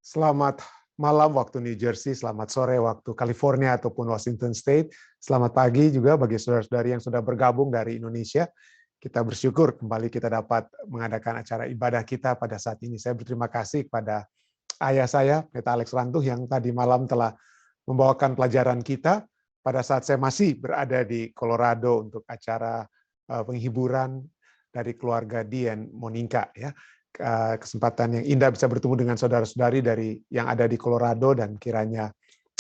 Selamat malam waktu New Jersey, selamat sore waktu California ataupun Washington State. Selamat pagi juga bagi saudara-saudari yang sudah bergabung dari Indonesia. Kita bersyukur kembali kita dapat mengadakan acara ibadah kita pada saat ini. Saya berterima kasih kepada ayah saya, Pendeta Alex Rantuh, yang tadi malam telah membawakan pelajaran kita pada saat saya masih berada di Colorado untuk acara penghiburan dari keluarga Dian Monica, ya. Kesempatan yang indah bisa bertemu dengan saudara-saudari dari yang ada di Colorado, dan kiranya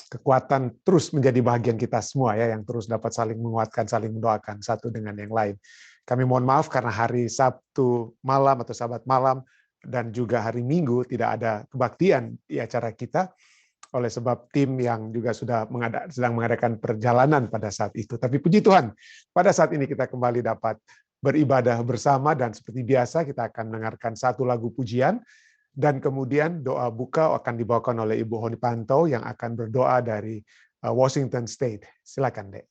kekuatan terus menjadi bahagian kita semua, ya, yang terus dapat saling menguatkan, saling mendoakan satu dengan yang lain. Kami mohon maaf karena hari Sabtu malam atau Sabat malam dan juga hari Minggu tidak ada kebaktian di acara kita oleh sebab tim yang juga sudah sedang mengadakan perjalanan pada saat itu. Tapi puji Tuhan, pada saat ini kita kembali dapat beribadah bersama, dan seperti biasa kita akan mendengarkan satu lagu pujian, dan kemudian doa buka akan dibawakan oleh Ibu Honi Pantau yang akan berdoa dari Washington State. Silakan, Dek.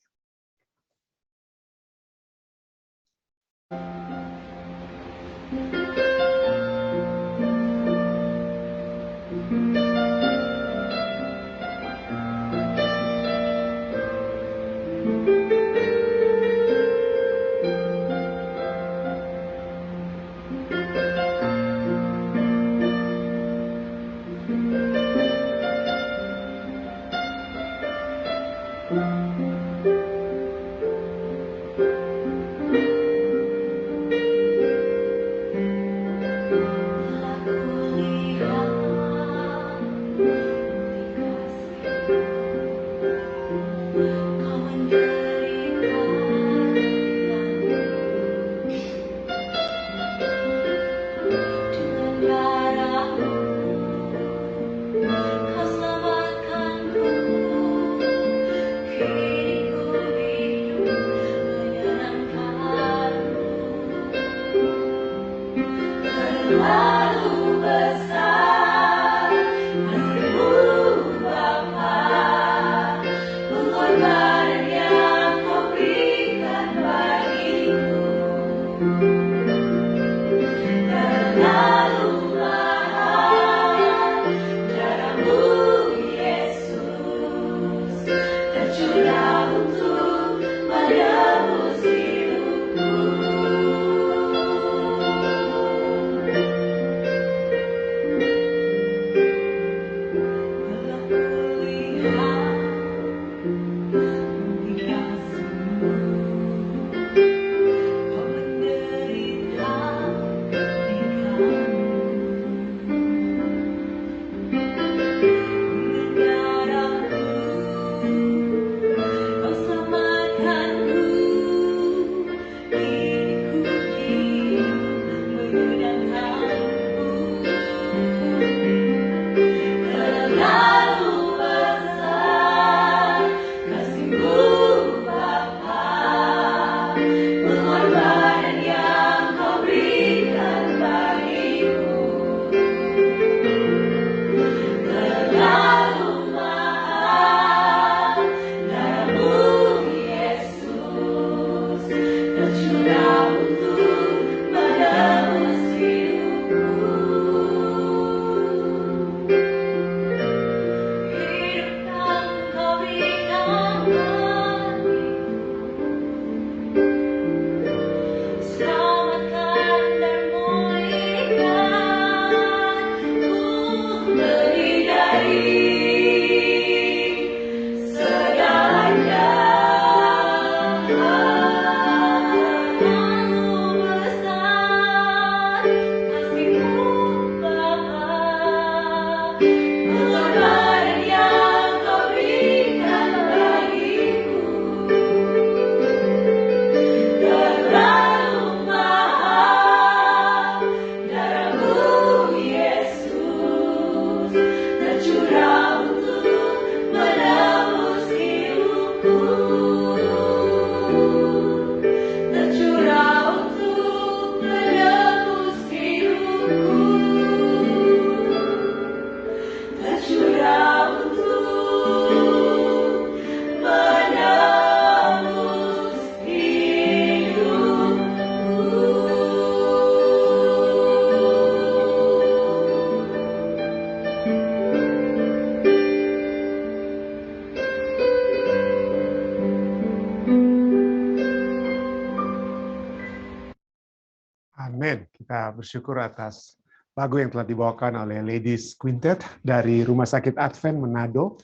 Amin. Kita bersyukur atas lagu yang telah dibawakan oleh Ladies Quintet dari Rumah Sakit Advent Manado.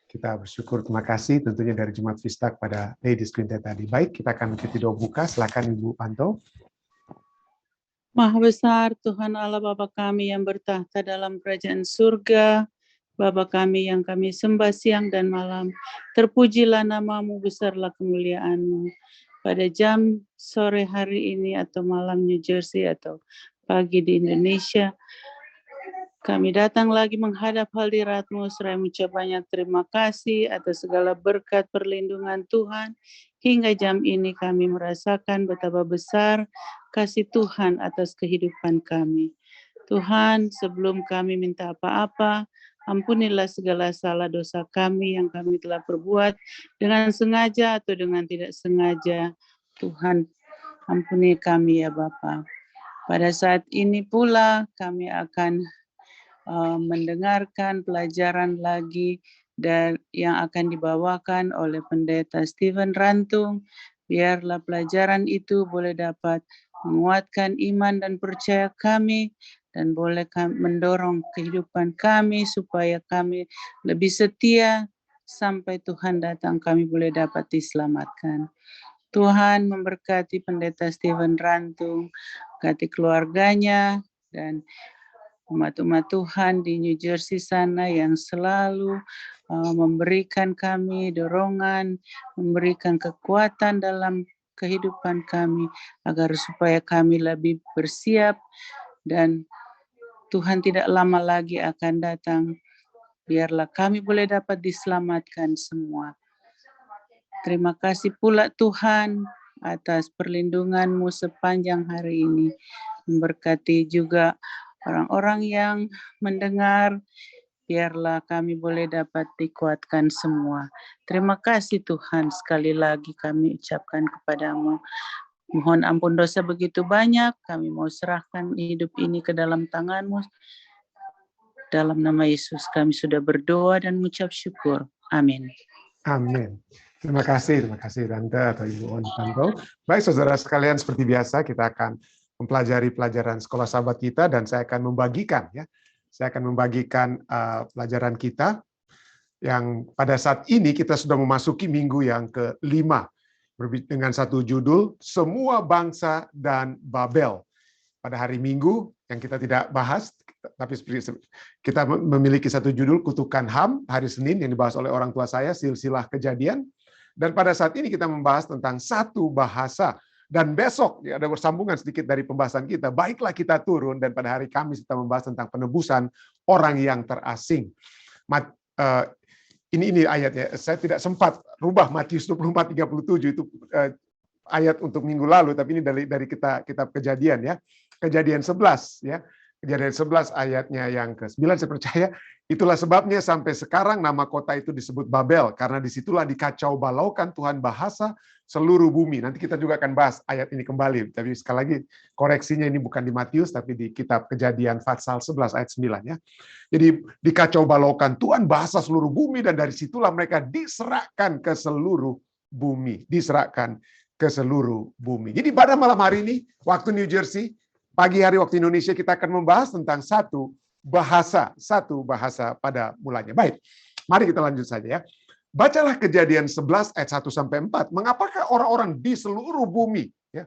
Kita bersyukur, terima kasih tentunya dari Jemaat Vista pada Ladies Quintet tadi. Baik, kita akan mengikuti doa buka. Silakan Ibu Panto. Maha besar Tuhan Allah Bapa kami yang bertahta dalam kerajaan surga, Bapa kami yang kami sembah siang dan malam, terpujilah namamu, besarlah kemuliaanmu. Pada jam sore hari ini atau malam New Jersey atau pagi di Indonesia, kami datang lagi menghadap hadirat-Mu, seraya mengucap banyak terima kasih atas segala berkat perlindungan Tuhan. Hingga jam ini kami merasakan betapa besar kasih Tuhan atas kehidupan kami. Tuhan, sebelum kami minta apa-apa, ampunilah segala salah dosa kami yang kami telah perbuat dengan sengaja atau dengan tidak sengaja. Tuhan, ampuni kami ya Bapa. Pada saat ini pula kami akan mendengarkan pelajaran lagi dan yang akan dibawakan oleh Pendeta Stephen Rantung. Biarlah pelajaran itu boleh dapat menguatkan iman dan percaya kami dan boleh mendorong kehidupan kami supaya kami lebih setia sampai Tuhan datang, kami boleh dapat diselamatkan. Tuhan memberkati Pendeta Stephen Rantung, berkati keluarganya dan umat-umat Tuhan di New Jersey sana yang selalu memberikan kami dorongan, memberikan kekuatan dalam kehidupan kami, agar supaya kami lebih bersiap dan Tuhan tidak lama lagi akan datang. Biarlah kami boleh dapat diselamatkan semua. Terima kasih pula Tuhan atas perlindungan-Mu sepanjang hari ini. Memberkati juga orang-orang yang mendengar, biarlah kami boleh dapat dikuatkan semua. Terima kasih Tuhan, sekali lagi kami ucapkan kepadamu. Mohon ampun dosa begitu banyak, kami mau serahkan hidup ini ke dalam tangan-Mu. Dalam nama Yesus kami sudah berdoa dan mengucap syukur. Amin. Amin. Terima kasih Tante atau Ibu Panto. Baik saudara sekalian, seperti biasa kita akan mempelajari pelajaran sekolah sahabat kita dan saya akan membagikan pelajaran kita yang pada saat ini kita sudah memasuki minggu yang ke-5 dengan satu judul Semua Bangsa dan Babel. Pada hari Minggu yang kita tidak bahas, tapi kita memiliki satu judul Kutukan Ham hari Senin yang dibahas oleh orang tua saya, silsilah kejadian. Dan pada saat ini kita membahas tentang satu bahasa. Dan besok ada bersambungan sedikit dari pembahasan kita. Baiklah kita turun, dan pada hari Kamis kita membahas tentang penebusan orang yang terasing. Ini ayatnya. Saya tidak sempat rubah Matius 24:37 itu ayat untuk minggu lalu, tapi ini dari kitab Kejadian ya. Kejadian 11 ya. Kejadian 11 ayatnya yang ke-9 saya percaya. Itulah sebabnya sampai sekarang nama kota itu disebut Babel, karena disitulah dikacau balaukan Tuhan bahasa seluruh bumi. Nanti kita juga akan bahas ayat ini kembali. Tapi sekali lagi koreksinya ini bukan di Matius, tapi di kitab Kejadian pasal 11 ayat 9 ya. Jadi dikacau balaukan Tuhan bahasa seluruh bumi, dan dari situlah mereka diserahkan ke seluruh bumi. Diserahkan ke seluruh bumi. Jadi pada malam hari ini, waktu New Jersey, pagi hari waktu Indonesia, kita akan membahas tentang satu bahasa pada mulanya. Baik, mari kita lanjut saja ya. Bacalah Kejadian 11 ayat 1-4. Mengapakah orang-orang di seluruh bumi ya,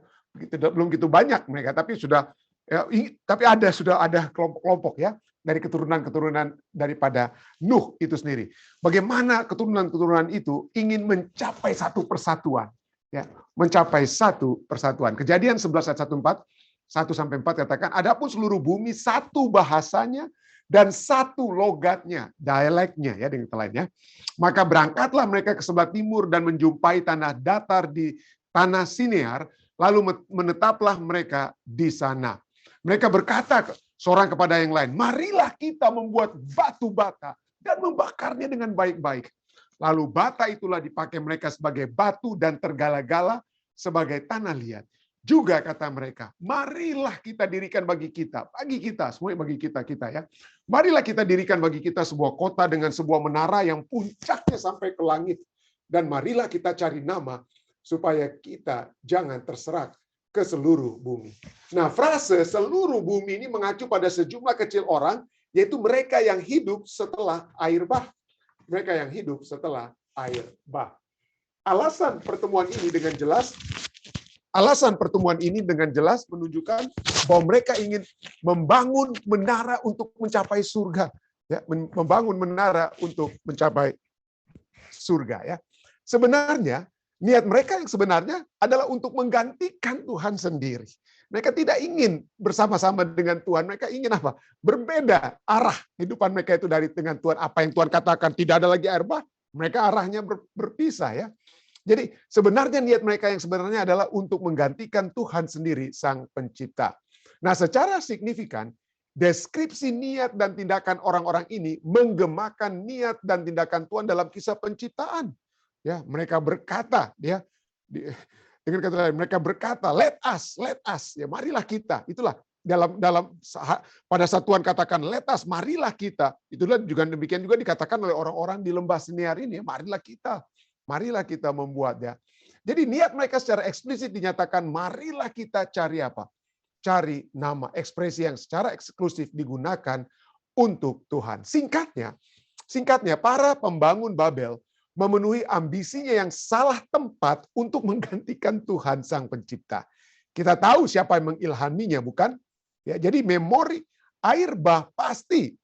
belum begitu banyak mereka, tapi sudah ada kelompok-kelompok ya, dari keturunan-keturunan daripada Nuh itu sendiri. Bagaimana keturunan-keturunan itu ingin mencapai satu persatuan ya, mencapai satu persatuan. Kejadian 11 ayat 1-4 katakan, adapun seluruh bumi satu bahasanya dan satu logatnya, dialeknya ya dengan kata lainnya. Maka berangkatlah mereka ke sebelah timur dan menjumpai tanah datar di tanah Sinear, lalu menetaplah mereka di sana. Mereka berkata seorang kepada yang lain, marilah kita membuat batu bata dan membakarnya dengan baik-baik. Lalu bata itulah dipakai mereka sebagai batu dan tergala-gala sebagai tanah liat. Juga kata mereka, marilah kita dirikan bagi kita, semuanya bagi kita ya. Marilah kita dirikan bagi kita sebuah kota dengan sebuah menara yang puncaknya sampai ke langit. Dan marilah kita cari nama supaya kita jangan terserak ke seluruh bumi. Nah, frase seluruh bumi ini mengacu pada sejumlah kecil orang, yaitu mereka yang hidup setelah air bah. Mereka yang hidup setelah air bah. Alasan pertemuan ini dengan jelas menunjukkan bahwa mereka ingin membangun menara untuk mencapai surga, ya, membangun menara untuk mencapai surga, ya. Sebenarnya niat mereka yang sebenarnya adalah untuk menggantikan Tuhan sendiri. Mereka tidak ingin bersama-sama dengan Tuhan. Mereka ingin apa? Berbeda arah kehidupan mereka itu dengan Tuhan. Apa yang Tuhan katakan tidak ada lagi air bah, mereka arahnya berpisah, ya. Jadi sebenarnya niat mereka yang sebenarnya adalah untuk menggantikan Tuhan sendiri, Sang Pencipta. Nah, secara signifikan, deskripsi niat dan tindakan orang-orang ini menggemakan niat dan tindakan Tuhan dalam kisah penciptaan. Ya, mereka berkata, ya, dengan kata lain, mereka berkata, let us, ya, marilah kita. Itulah pada saat Tuhan katakan let us, marilah kita. Itulah juga demikian juga dikatakan oleh orang-orang di lembah Siniar ini, marilah kita membuat, ya. Jadi niat mereka secara eksplisit dinyatakan marilah kita cari apa? Cari nama, ekspresi yang secara eksklusif digunakan untuk Tuhan. Singkatnya para pembangun Babel memenuhi ambisinya yang salah tempat untuk menggantikan Tuhan Sang Pencipta. Kita tahu siapa yang mengilhaminya, bukan? Ya, jadi memori air bah pasti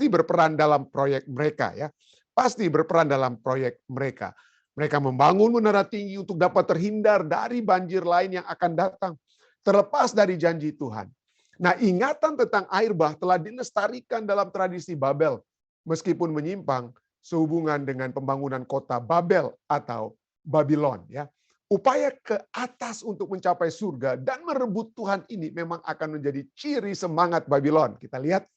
berperan dalam proyek mereka, ya. Pasti berperan dalam proyek mereka. Mereka membangun menara tinggi untuk dapat terhindar dari banjir lain yang akan datang, terlepas dari janji Tuhan. Nah, ingatan tentang air bah telah dilestarikan dalam tradisi Babel, meskipun menyimpang sehubungan dengan pembangunan kota Babel atau Babylon, ya. Upaya ke atas untuk mencapai surga dan merebut Tuhan ini memang akan menjadi ciri semangat Babylon. Kita lihat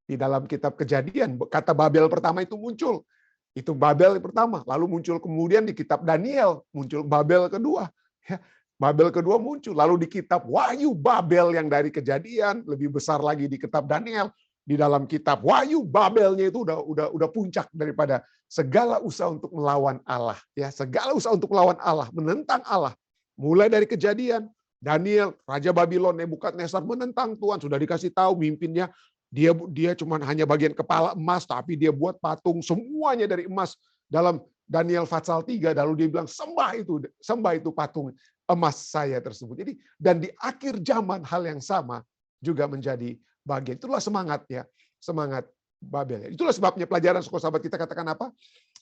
di dalam kitab Kejadian, kata Babel pertama itu muncul. Itu Babel pertama, lalu muncul kemudian di kitab Daniel, muncul Babel kedua. Ya, Babel kedua muncul, lalu di kitab Wahyu Babel yang dari Kejadian, lebih besar lagi di kitab Daniel. Di dalam kitab Wahyu, Babelnya itu udah puncak daripada segala usaha untuk melawan Allah, ya, segala usaha untuk melawan Allah, menentang Allah. Mulai dari Kejadian, Daniel, Raja Babylon Nebukadnezar menentang Tuhan, sudah dikasih tahu mimpinnya dia cuma hanya bagian kepala emas, tapi dia buat patung semuanya dari emas. Dalam Daniel pasal 3, lalu dia bilang sembah itu patung emas saya tersebut. Jadi dan di akhir zaman hal yang sama juga menjadi bagian. Itulah semangat, ya, semangat Babel. Itulah sebabnya pelajaran sekolah sahabat kita katakan apa?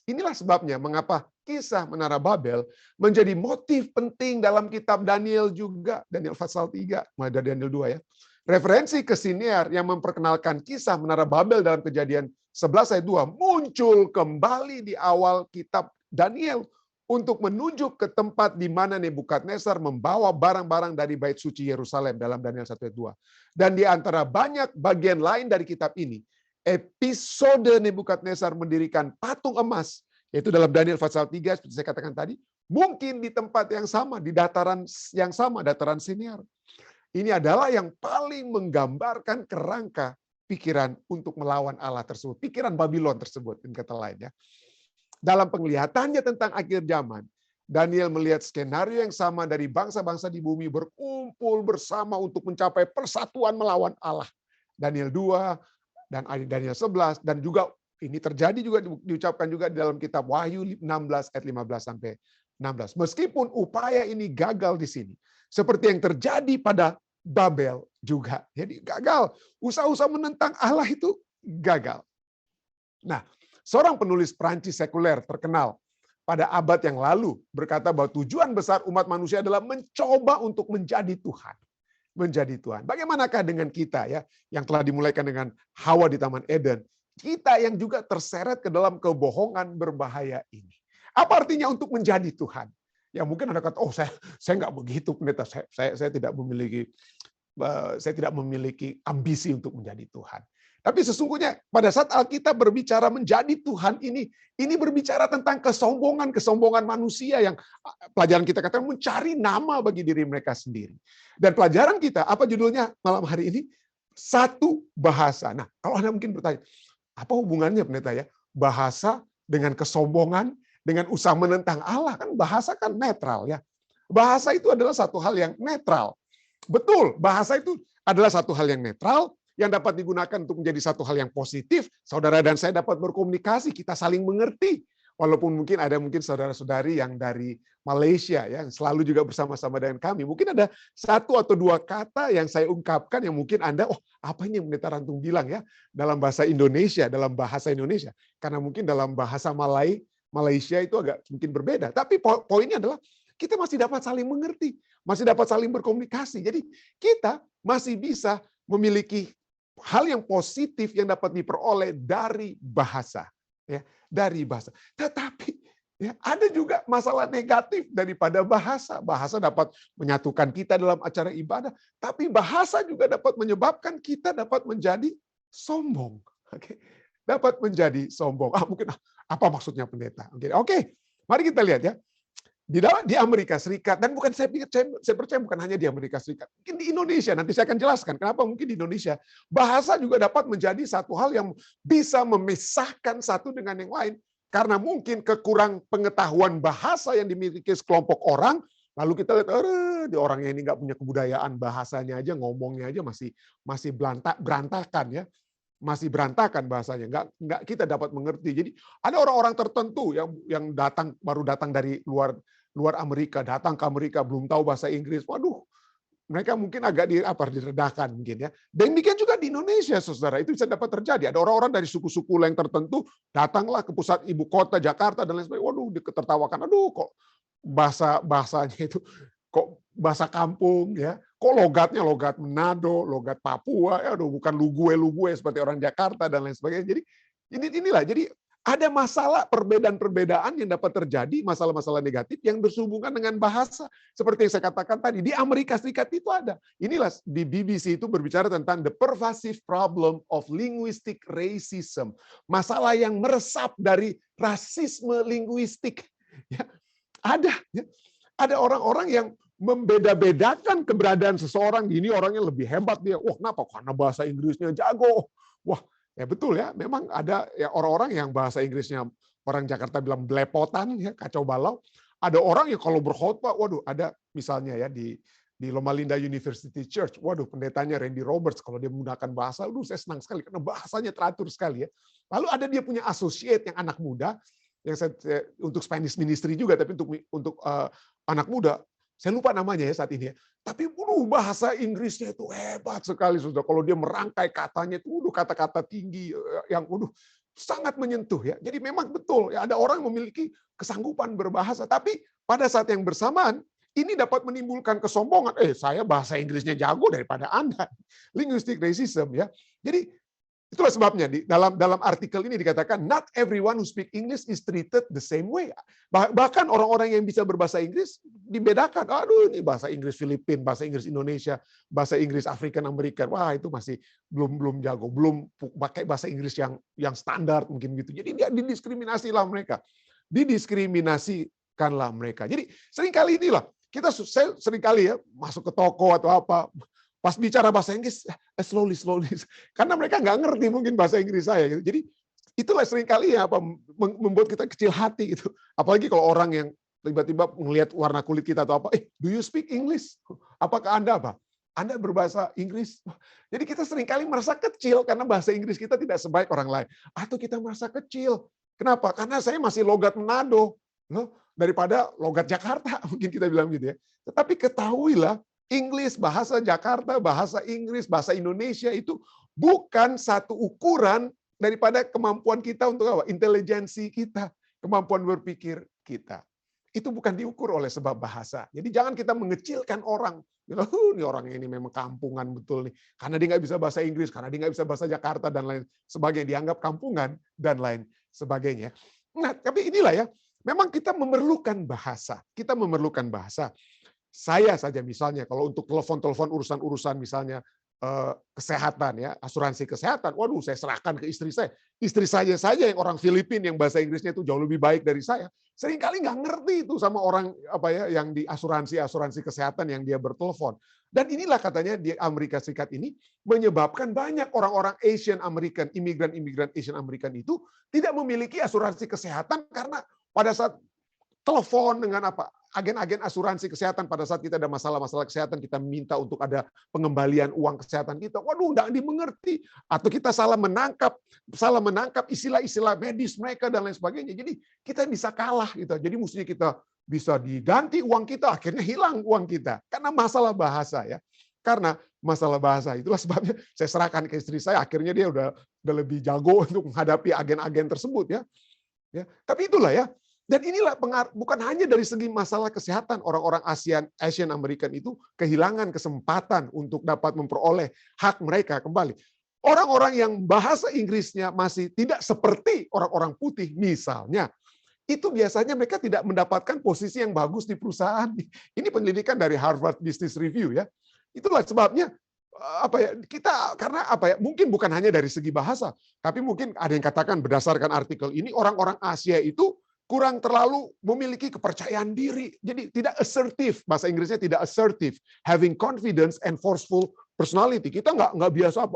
Inilah sebabnya mengapa kisah Menara Babel menjadi motif penting dalam kitab Daniel juga. Daniel pasal 3, mulai dari Daniel 2, ya. Referensi ke Siniar yang memperkenalkan kisah Menara Babel dalam Kejadian 11 ayat 2 muncul kembali di awal kitab Daniel untuk menunjuk ke tempat di mana Nebukadnezar membawa barang-barang dari bait suci Yerusalem dalam Daniel 1 ayat 2. Dan di antara banyak bagian lain dari kitab ini, episode Nebukadnezar mendirikan patung emas, yaitu dalam Daniel pasal 3, seperti saya katakan tadi, mungkin di tempat yang sama, di dataran yang sama, dataran Siniar. Ini adalah yang paling menggambarkan kerangka pikiran untuk melawan Allah tersebut, pikiran Babylon tersebut, dengan kata lain, ya. Dalam penglihatannya tentang akhir zaman, Daniel melihat skenario yang sama dari bangsa-bangsa di bumi berkumpul bersama untuk mencapai persatuan melawan Allah. Daniel 2 dan Daniel 11, dan juga ini terjadi juga diucapkan juga di dalam kitab Wahyu 16 ayat 15 sampai 16. Meskipun upaya ini gagal di sini, seperti yang terjadi pada Babel juga. Jadi gagal. Usaha-usaha menentang Allah itu gagal. Nah, seorang penulis Prancis sekuler terkenal pada abad yang lalu berkata bahwa tujuan besar umat manusia adalah mencoba untuk menjadi Tuhan. Menjadi Tuhan. Bagaimanakah dengan kita, ya, yang telah dimulaikan dengan Hawa di Taman Eden? Kita yang juga terseret ke dalam kebohongan berbahaya ini. Apa artinya untuk menjadi Tuhan? Ya mungkin Anda kata, oh saya nggak begitu, pendeta. Saya tidak memiliki ambisi untuk menjadi Tuhan. Tapi sesungguhnya pada saat Alkitab berbicara menjadi Tuhan ini berbicara tentang kesombongan manusia yang pelajaran kita katakan mencari nama bagi diri mereka sendiri. Dan pelajaran kita, apa judulnya malam hari ini? Satu bahasa. Nah, kalau Anda mungkin bertanya, apa hubungannya pendeta, ya? Bahasa dengan kesombongan, dengan usaha menentang Allah, kan bahasa kan netral, ya. Bahasa itu adalah satu hal yang netral. Betul, bahasa itu adalah satu hal yang netral, yang dapat digunakan untuk menjadi satu hal yang positif. Saudara dan saya dapat berkomunikasi, kita saling mengerti. Walaupun mungkin ada saudara-saudari yang dari Malaysia ya, selalu juga bersama-sama dengan kami. Mungkin ada satu atau dua kata yang saya ungkapkan yang mungkin Anda, oh apa ini yang Pendeta Rantung bilang ya, dalam bahasa Indonesia, dalam bahasa Indonesia. Karena mungkin dalam bahasa Malaysia itu agak mungkin berbeda. Tapi poinnya adalah kita masih dapat saling mengerti, masih dapat saling berkomunikasi. Jadi kita masih bisa memiliki hal yang positif yang dapat diperoleh dari bahasa. Ya, dari bahasa. Tetapi ya, ada juga masalah negatif daripada bahasa. Bahasa dapat menyatukan kita dalam acara ibadah, tapi bahasa juga dapat menyebabkan kita dapat menjadi sombong. Oke, dapat menjadi sombong. Mungkin apa maksudnya pendeta? Oke, mari kita lihat ya. Di Amerika Serikat, dan bukan saya percaya bukan hanya di Amerika Serikat, mungkin di Indonesia, nanti saya akan jelaskan kenapa mungkin di Indonesia, bahasa juga dapat menjadi satu hal yang bisa memisahkan satu dengan yang lain, karena mungkin kekurang pengetahuan bahasa yang dimiliki sekelompok orang, lalu kita lihat, di orangnya ini nggak punya kebudayaan, bahasanya aja, ngomongnya aja masih berantakan ya, masih berantakan bahasanya, nggak kita dapat mengerti. Jadi ada orang-orang tertentu yang baru datang dari luar Amerika, datang ke Amerika belum tahu bahasa Inggris. Waduh, mereka mungkin agak diredahkan mungkin ya. Demikian juga di Indonesia, saudara, itu bisa dapat terjadi. Ada orang-orang dari suku-suku lain tertentu datanglah ke pusat ibu kota Jakarta dan lain sebagainya. Waduh, ditertawakan. Aduh, kok bahasanya itu kok bahasa kampung ya. Kok logatnya logat Manado, logat Papua, ya aduh bukan lu gue seperti orang Jakarta dan lain sebagainya. Jadi inilah. Jadi ada masalah perbedaan-perbedaan yang dapat terjadi, masalah-masalah negatif yang bersehubungan dengan bahasa. Seperti yang saya katakan tadi, di Amerika Serikat itu ada. Inilah di BBC itu berbicara tentang the pervasive problem of linguistic racism. Masalah yang meresap dari rasisme linguistik. Ya, ada orang-orang yang membeda-bedakan keberadaan seseorang. Ini orangnya lebih hebat dia. Wah, kenapa? Karena bahasa Inggrisnya jago. Wah, ya betul ya, memang ada ya orang-orang yang bahasa Inggrisnya orang Jakarta bilang belepotan ya, kacau balau. Ada orang yang kalau berkhotbah, waduh, ada misalnya ya di Loma Linda University Church, waduh pendetanya Randy Roberts kalau dia menggunakan bahasa, saya senang sekali karena bahasanya teratur sekali ya. Lalu ada dia punya associate yang anak muda, yang untuk Spanish ministry juga, tapi untuk anak muda, saya lupa namanya ya saat ini ya. Tapi bahasa Inggrisnya itu hebat sekali, sudah. Kalau dia merangkai katanya itu kata-kata tinggi yang sangat menyentuh ya. Jadi memang betul ya, ada orang yang memiliki kesanggupan berbahasa, tapi pada saat yang bersamaan ini dapat menimbulkan kesombongan. Saya bahasa Inggrisnya jago daripada Anda. Linguistic racism ya. Jadi itulah sebabnya dalam artikel ini dikatakan not everyone who speak English is treated the same way. Bahkan orang-orang yang bisa berbahasa Inggris dibedakan. Aduh, ini bahasa Inggris Filipina, bahasa Inggris Indonesia, bahasa Inggris African American. Wah, itu masih belum jago, belum pakai bahasa Inggris yang standar mungkin gitu. Jadi dia didiskriminasilah mereka. Didiskriminasikanlah mereka. Jadi seringkali inilah saya seringkali ya masuk ke toko atau apa, pas bicara bahasa Inggris, slowly. Karena mereka nggak ngerti mungkin bahasa Inggris saya. Gitu. Jadi itulah seringkali ya membuat kita kecil hati gitu. Apalagi kalau orang yang tiba-tiba melihat warna kulit kita atau apa, do you speak English? Apakah Anda berbahasa Inggris? Jadi kita seringkali merasa kecil karena bahasa Inggris kita tidak sebaik orang lain. Atau kita merasa kecil. Kenapa? Karena saya masih logat Manado daripada logat Jakarta, mungkin kita bilang gitu ya. Tetapi ketahuilah, Inggris, bahasa Jakarta, bahasa Inggris, bahasa Indonesia itu bukan satu ukuran daripada kemampuan kita untuk apa? Intelijensi kita, kemampuan berpikir kita. Itu bukan diukur oleh sebab bahasa. Jadi jangan kita mengecilkan orang. Ini orang ini memang kampungan betul nih. Karena dia nggak bisa bahasa Inggris, karena dia nggak bisa bahasa Jakarta dan lain sebagainya. Dianggap kampungan dan lain sebagainya. Nah, tapi inilah ya. Memang kita memerlukan bahasa. Kita memerlukan bahasa. Saya saja misalnya kalau untuk telepon urusan misalnya kesehatan ya, asuransi kesehatan, waduh saya serahkan ke istri saya. Istri saya saja yang orang Filipina yang bahasa Inggrisnya itu jauh lebih baik dari saya. Seringkali nggak ngerti itu sama orang yang di asuransi kesehatan yang dia bertelepon. Dan inilah katanya di Amerika Serikat ini menyebabkan banyak orang-orang Asian American, imigran Asian American itu tidak memiliki asuransi kesehatan karena pada saat telepon dengan apa? Agen-agen asuransi kesehatan pada saat kita ada masalah-masalah kesehatan, kita minta untuk ada pengembalian uang kesehatan kita. Waduh, nggak dimengerti. Atau kita salah menangkap istilah-istilah medis mereka dan lain sebagainya. Jadi kita bisa kalah gitu. Jadi mestinya kita bisa diganti uang kita, akhirnya hilang uang kita karena masalah bahasa ya. Karena masalah bahasa itulah sebabnya saya serahkan ke istri saya, akhirnya dia udah lebih jago untuk menghadapi agen-agen tersebut ya. Ya, tapi itulah ya. Dan inilah bukan hanya dari segi masalah kesehatan, orang-orang Asian American itu kehilangan kesempatan untuk dapat memperoleh hak mereka kembali. Orang-orang yang bahasa Inggrisnya masih tidak seperti orang-orang putih misalnya, itu biasanya mereka tidak mendapatkan posisi yang bagus di perusahaan. Ini penelitian dari Harvard Business Review ya. Itulah sebabnya mungkin bukan hanya dari segi bahasa, tapi mungkin ada yang katakan berdasarkan artikel ini orang-orang Asia itu kurang terlalu memiliki kepercayaan diri. Jadi tidak assertive, bahasa Inggrisnya tidak assertive, having confidence and forceful personality. Kita nggak biasa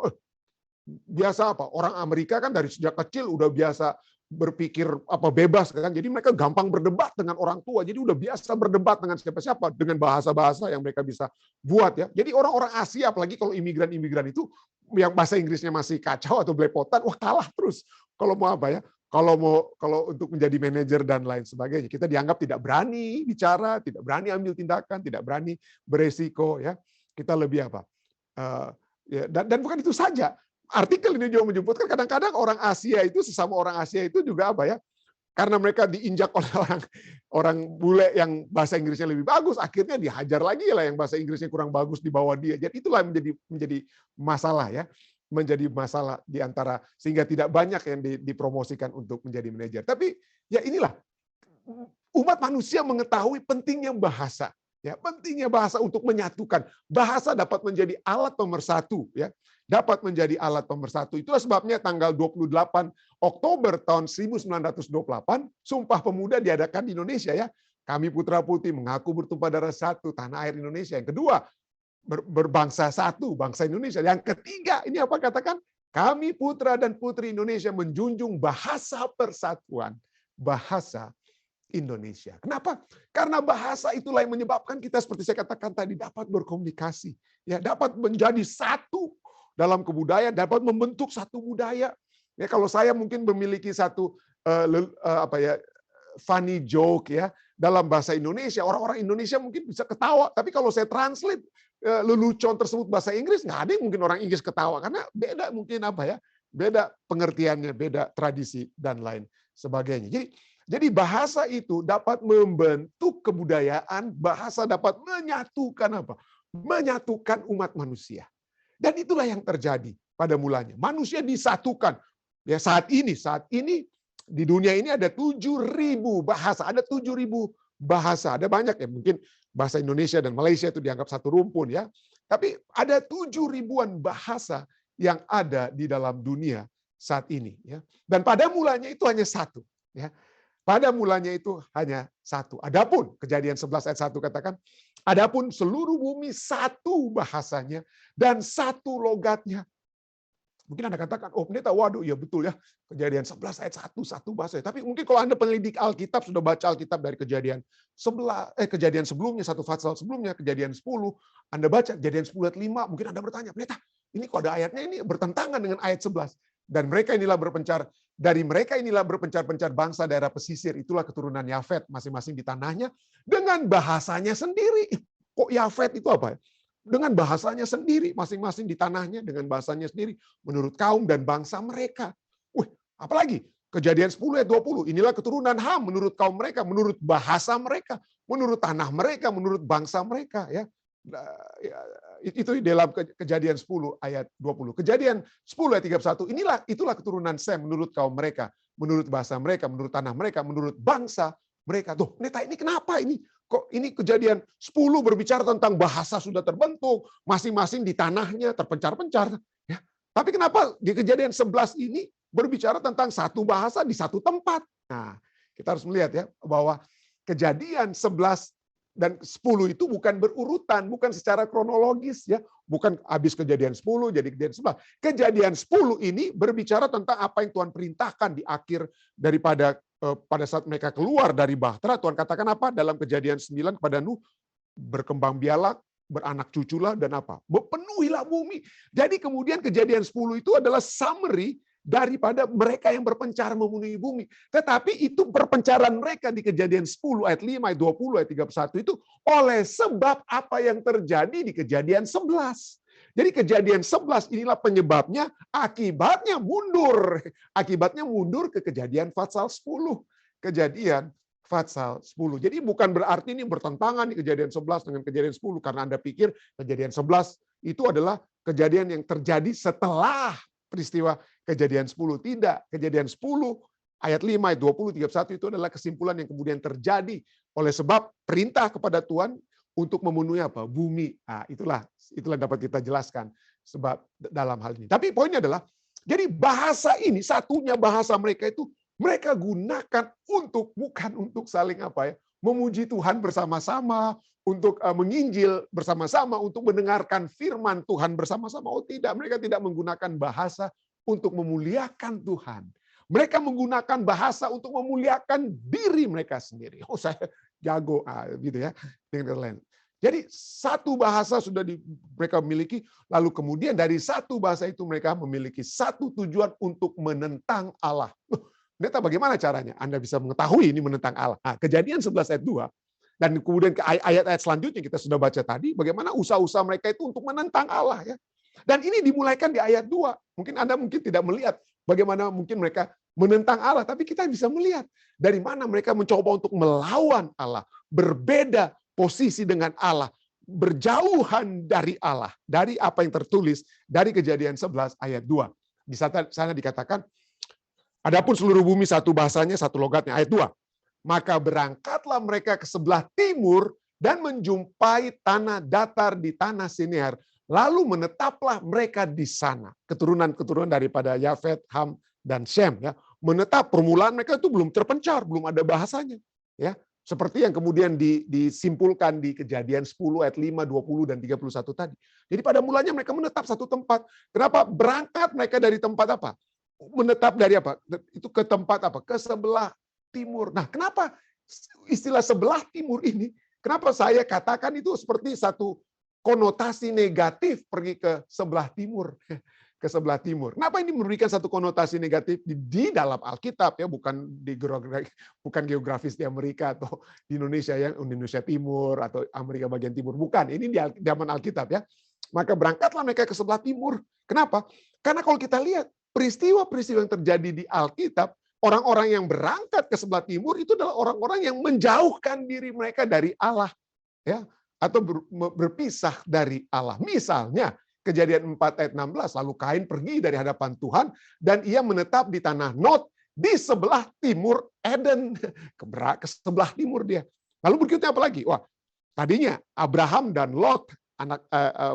apa. Orang Amerika kan dari sejak kecil udah biasa berpikir bebas kan. Jadi mereka gampang berdebat dengan orang tua. Jadi udah biasa berdebat dengan siapa-siapa dengan bahasa-bahasa yang mereka bisa buat ya. Jadi orang-orang Asia apalagi kalau imigran-imigran itu yang bahasa Inggrisnya masih kacau atau belepotan, wah kalah terus. Kalau mau apa ya? Kalau untuk menjadi manajer dan lain sebagainya, kita dianggap tidak berani bicara, tidak berani ambil tindakan, tidak berani beresiko ya. Kita lebih apa? Dan bukan itu saja. Artikel ini juga menyebutkan kadang-kadang orang Asia itu sesama orang Asia itu juga apa ya? Karena mereka diinjak oleh orang bule yang bahasa Inggrisnya lebih bagus, akhirnya dihajar lagi lah yang bahasa Inggrisnya kurang bagus di bawah dia. Jadi itulah menjadi masalah ya. Menjadi masalah di antara sehingga tidak banyak yang dipromosikan untuk menjadi manajer. Tapi ya inilah umat manusia mengetahui pentingnya bahasa. Ya, pentingnya bahasa untuk menyatukan. Bahasa dapat menjadi alat pemersatu ya. Dapat menjadi alat pemersatu. Itulah sebabnya tanggal 28 Oktober tahun 1928 Sumpah Pemuda diadakan di Indonesia ya. Kami putra putih mengaku bertumpah darah satu tanah air Indonesia. Yang kedua, berbangsa satu, bangsa Indonesia. Yang ketiga, ini apa katakan? Kami putra dan putri Indonesia menjunjung bahasa persatuan, bahasa Indonesia. Kenapa? Karena bahasa itulah yang menyebabkan kita seperti saya katakan tadi dapat berkomunikasi, ya, dapat menjadi satu dalam kebudayaan, dapat membentuk satu budaya. Ya, kalau saya mungkin memiliki satu funny joke ya dalam bahasa Indonesia, orang-orang Indonesia mungkin bisa ketawa, tapi kalau saya translate lelucon tersebut bahasa Inggris, nggak ada yang mungkin orang Inggris ketawa karena beda mungkin beda pengertiannya, beda tradisi dan lain sebagainya. Jadi bahasa itu dapat membentuk kebudayaan, bahasa dapat menyatukan umat manusia. Dan itulah yang terjadi pada mulanya. Manusia disatukan. Ya saat ini di dunia ini ada 7.000 bahasa, ada 7.000 bahasa, ada banyak ya mungkin. Bahasa Indonesia dan Malaysia itu dianggap satu rumpun ya. Tapi ada 7.000-an bahasa yang ada di dalam dunia saat ini ya. Dan pada mulanya itu hanya satu ya. Pada mulanya itu hanya satu. Adapun Kejadian 11 ayat 1 katakan, adapun seluruh bumi satu bahasanya dan satu logatnya. Mungkin Anda katakan, oh pendeta, waduh, ya betul ya. Kejadian 11 ayat 1, satu bahasa. Tapi mungkin kalau Anda penelidik Alkitab, sudah baca Alkitab dari kejadian sebelumnya, satu pasal sebelumnya, kejadian 10, Anda baca kejadian 10 ayat 5, mungkin Anda bertanya, pendeta, ini kok ada ayatnya ini bertentangan dengan ayat 11. Dan mereka inilah berpencar-pencar bangsa daerah pesisir, itulah keturunan Yafet, masing-masing di tanahnya, dengan bahasanya sendiri. Kok Yafet itu apa ya? Dengan bahasanya sendiri, masing-masing di tanahnya dengan bahasanya sendiri, menurut kaum dan bangsa mereka. Apalagi Kejadian 10 ayat 20, inilah keturunan Ham menurut kaum mereka, menurut bahasa mereka, menurut tanah mereka, menurut bangsa mereka. Ya. Itu dalam Kejadian 10 ayat 20. Kejadian 10 ayat 31, itulah keturunan Sem menurut kaum mereka, menurut bahasa mereka, menurut tanah mereka, menurut bangsa mereka. Tuh, pendeta ini kenapa ini? Kok ini Kejadian 10 berbicara tentang bahasa sudah terbentuk, masing-masing di tanahnya terpencar-pencar. Ya. Tapi kenapa di Kejadian 11 ini berbicara tentang satu bahasa di satu tempat? Nah, kita harus melihat ya bahwa Kejadian 11 dan 10 itu bukan berurutan, bukan secara kronologis ya, bukan habis Kejadian 10 jadi Kejadian 11. Kejadian 10 ini berbicara tentang apa yang Tuhan perintahkan di akhir daripada pada saat mereka keluar dari bahtera, Tuhan katakan apa? Dalam Kejadian 9 kepada Nuh, berkembang biaklah, beranak cuculah, dan apa? Penuhilah bumi. Jadi kemudian Kejadian 10 itu adalah summary daripada mereka yang berpencar memenuhi bumi. Tetapi itu perpencaran mereka di Kejadian 10 ayat 5, ayat 20, ayat 31 itu oleh sebab apa yang terjadi di Kejadian 11. Jadi Kejadian 11 inilah penyebabnya, akibatnya mundur. Akibatnya mundur ke Kejadian Fatsal 10. Kejadian Fatsal 10. Jadi bukan berarti ini bertentangan di Kejadian 11 dengan Kejadian 10 karena Anda pikir Kejadian 11 itu adalah kejadian yang terjadi setelah peristiwa Kejadian 10. Tidak. Kejadian 10 ayat 5, ayat 20, 31 itu adalah kesimpulan yang kemudian terjadi oleh sebab perintah kepada Tuhan untuk memenuhi apa? Bumi. Nah, itulah dapat kita jelaskan sebab dalam hal ini. Tapi poinnya adalah, jadi bahasa ini, satunya bahasa mereka itu mereka gunakan bukan untuk saling apa ya, memuji Tuhan bersama-sama, untuk menginjil bersama-sama, untuk mendengarkan firman Tuhan bersama-sama. Oh tidak, mereka tidak menggunakan bahasa untuk memuliakan Tuhan. Mereka menggunakan bahasa untuk memuliakan diri mereka sendiri. Oh saya jago, gitu ya. Jadi satu bahasa sudah mereka miliki, lalu kemudian dari satu bahasa itu mereka memiliki satu tujuan untuk menentang Allah. Ternyata bagaimana caranya? Anda bisa mengetahui ini menentang Allah. Nah, Kejadian 11 ayat 2, dan kemudian ke ayat-ayat selanjutnya kita sudah baca tadi, bagaimana usaha-usaha mereka itu untuk menentang Allah. Ya. Dan ini dimulaikan di ayat 2. Mungkin Anda tidak melihat bagaimana mungkin mereka menentang Allah, tapi kita bisa melihat dari mana mereka mencoba untuk melawan Allah, berbeda posisi dengan Allah, berjauhan dari Allah, dari apa yang tertulis dari Kejadian 11 ayat 2. Di sana dikatakan, adapun seluruh bumi satu bahasanya, satu logatnya. Ayat 2. Maka berangkatlah mereka ke sebelah timur dan menjumpai tanah datar di tanah Sinear. Lalu menetaplah mereka di sana. Keturunan-keturunan daripada Yafet, Ham, dan Shem. Ya. Menetap, permulaan mereka itu belum terpencar, belum ada bahasanya. Ya. Seperti yang kemudian disimpulkan di Kejadian 10 ayat 5, 20, dan 31 tadi. Jadi pada mulanya mereka menetap satu tempat. Kenapa? Berangkat mereka dari tempat apa? Menetap dari apa? Itu ke tempat apa? Ke sebelah timur. Nah, kenapa istilah sebelah timur ini, kenapa saya katakan itu seperti satu konotasi negatif pergi ke sebelah timur? Ke sebelah timur. Kenapa ini memberikan satu konotasi negatif di dalam Alkitab ya, bukan geografis di Amerika atau di Indonesia yang Indonesia Timur atau Amerika bagian timur, bukan. Ini di zaman Alkitab ya. Maka berangkatlah mereka ke sebelah timur. Kenapa? Karena kalau kita lihat peristiwa-peristiwa yang terjadi di Alkitab, orang-orang yang berangkat ke sebelah timur itu adalah orang-orang yang menjauhkan diri mereka dari Allah ya, atau berpisah dari Allah. Misalnya Kejadian 4 ayat 16, lalu Kain pergi dari hadapan Tuhan dan ia menetap di tanah Nod di sebelah timur Eden. Ke sebelah timur dia. Lalu berikutnya apa lagi? Wah, tadinya Abraham dan Lot, anak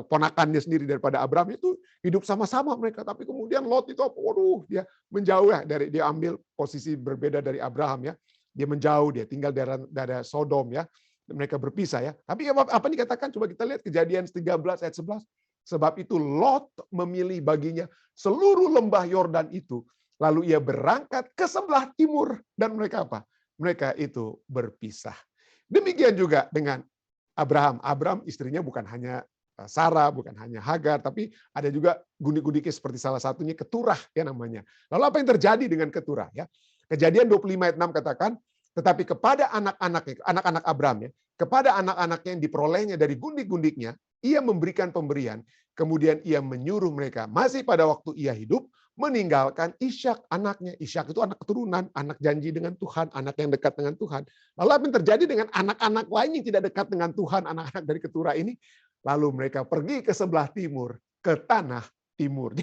ponakannya sendiri daripada Abraham itu hidup sama-sama mereka, tapi kemudian Lot itu waduh, dia menjauh ya, dia ambil posisi berbeda dari Abraham ya. Dia menjauh, dia tinggal di daerah Sodom ya. Mereka berpisah ya. Tapi apa dikatakan? Coba kita lihat Kejadian 13 ayat 11. Sebab itu Lot memilih baginya seluruh lembah Yordan itu, lalu ia berangkat ke sebelah timur dan mereka apa? Mereka itu berpisah. Demikian juga dengan Abraham. Abraham istrinya bukan hanya Sarah, bukan hanya Hagar, tapi ada juga gundik-gundiknya seperti salah satunya Keturah ya namanya. Lalu apa yang terjadi dengan Keturah ya? Kejadian 25 ayat 6 katakan, tetapi kepada anak-anak Abraham ya, kepada anak-anaknya yang diperolehnya dari gundik-gundiknya, ia memberikan pemberian, kemudian ia menyuruh mereka masih pada waktu ia hidup meninggalkan Ishak anaknya. Ishak itu anak keturunan, anak janji dengan Tuhan, anak yang dekat dengan Tuhan. Lalu apa yang terjadi dengan anak-anak lain yang tidak dekat dengan Tuhan, anak-anak dari Keturah ini? Lalu mereka pergi ke sebelah timur, ke tanah timur.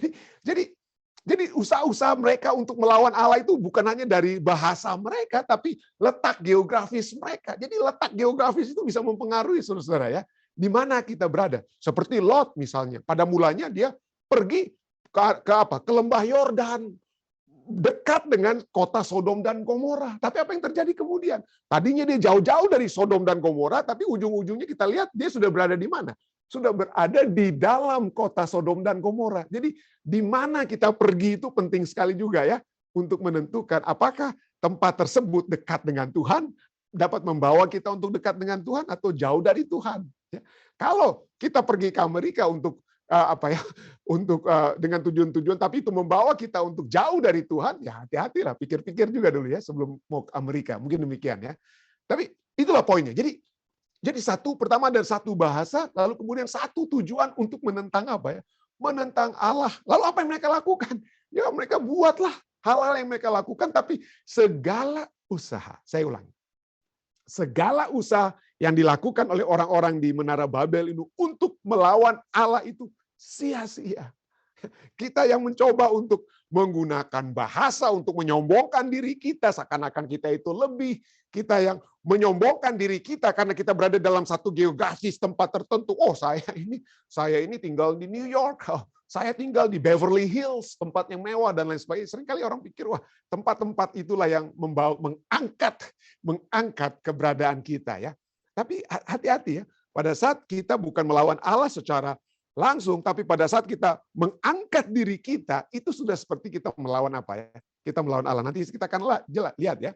Jadi usaha-usaha mereka untuk melawan Allah itu bukan hanya dari bahasa mereka, tapi letak geografis mereka. Jadi letak geografis itu bisa mempengaruhi saudara-saudara ya. Di mana kita berada. Seperti Lot misalnya. Pada mulanya dia pergi ke lembah Yordan. Dekat dengan kota Sodom dan Gomora. Tapi apa yang terjadi kemudian? Tadinya dia jauh-jauh dari Sodom dan Gomora, tapi ujung-ujungnya kita lihat dia sudah berada di mana? Sudah berada di dalam kota Sodom dan Gomora. Jadi di mana kita pergi itu penting sekali juga ya. Untuk menentukan apakah tempat tersebut dekat dengan Tuhan, dapat membawa kita untuk dekat dengan Tuhan atau jauh dari Tuhan. Ya. Kalau kita pergi ke Amerika untuk dengan tujuan-tujuan, tapi itu membawa kita untuk jauh dari Tuhan, ya hati-hatilah, pikir-pikir juga dulu ya sebelum mau ke Amerika. Mungkin demikian ya. Tapi itulah poinnya. Jadi pertama ada satu bahasa, lalu kemudian satu tujuan untuk menentang apa ya? Menentang Allah. Lalu apa yang mereka lakukan? Ya mereka buatlah hal-hal yang mereka lakukan, tapi segala usaha, saya ulangi, segala usaha yang dilakukan oleh orang-orang di Menara Babel itu untuk melawan Allah itu sia-sia. Kita yang mencoba untuk menggunakan bahasa untuk menyombongkan diri kita, seakan-akan kita itu lebih, kita yang menyombongkan diri kita karena kita berada dalam satu geografis tempat tertentu. Oh, saya ini tinggal di New York, oh, saya tinggal di Beverly Hills, tempat yang mewah dan lain sebagainya. Seringkali orang pikir, wah, tempat-tempat itulah yang mengangkat keberadaan kita ya. Tapi hati-hati ya, pada saat kita bukan melawan Allah secara langsung, tapi pada saat kita mengangkat diri kita, itu sudah seperti kita melawan apa ya? Kita melawan Allah. Nanti kita akan lihat ya.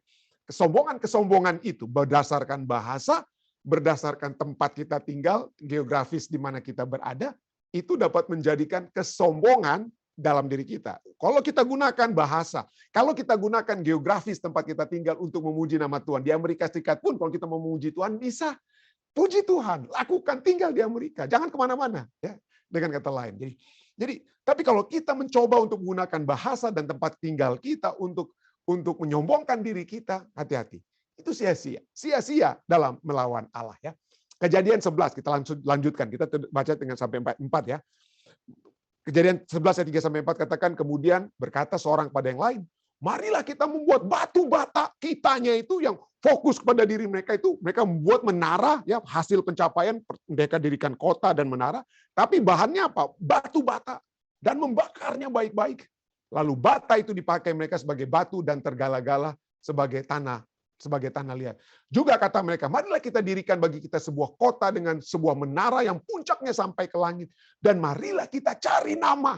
Kesombongan itu berdasarkan bahasa, berdasarkan tempat kita tinggal, geografis di mana kita berada, itu dapat menjadikan kesombongan dalam diri kita. Kalau kita gunakan bahasa, kalau kita gunakan geografis tempat kita tinggal untuk memuji nama Tuhan, di Amerika Serikat pun kalau kita mau memuji Tuhan bisa. Puji Tuhan, lakukan, tinggal di Amerika, jangan kemana-mana. Ya, dengan kata lain. Jadi, tapi kalau kita mencoba untuk menggunakan bahasa dan tempat tinggal kita untuk menyombongkan diri kita, hati-hati. Itu sia-sia. Sia-sia dalam melawan Allah. Ya. Kejadian 11, kita lanjutkan. Kita baca dengan sampai 4 ya. Kejadian 11 ayat 3-4 katakan, kemudian berkata seorang pada yang lain, marilah kita membuat batu bata kitanya itu yang fokus kepada diri mereka itu, mereka membuat menara, ya hasil pencapaian mereka dirikan kota dan menara, tapi bahannya apa? Batu bata dan membakarnya baik-baik. Lalu bata itu dipakai mereka sebagai batu dan tergala-gala sebagai tanah liat. Juga kata mereka, marilah kita dirikan bagi kita sebuah kota dengan sebuah menara yang puncaknya sampai ke langit, dan marilah kita cari nama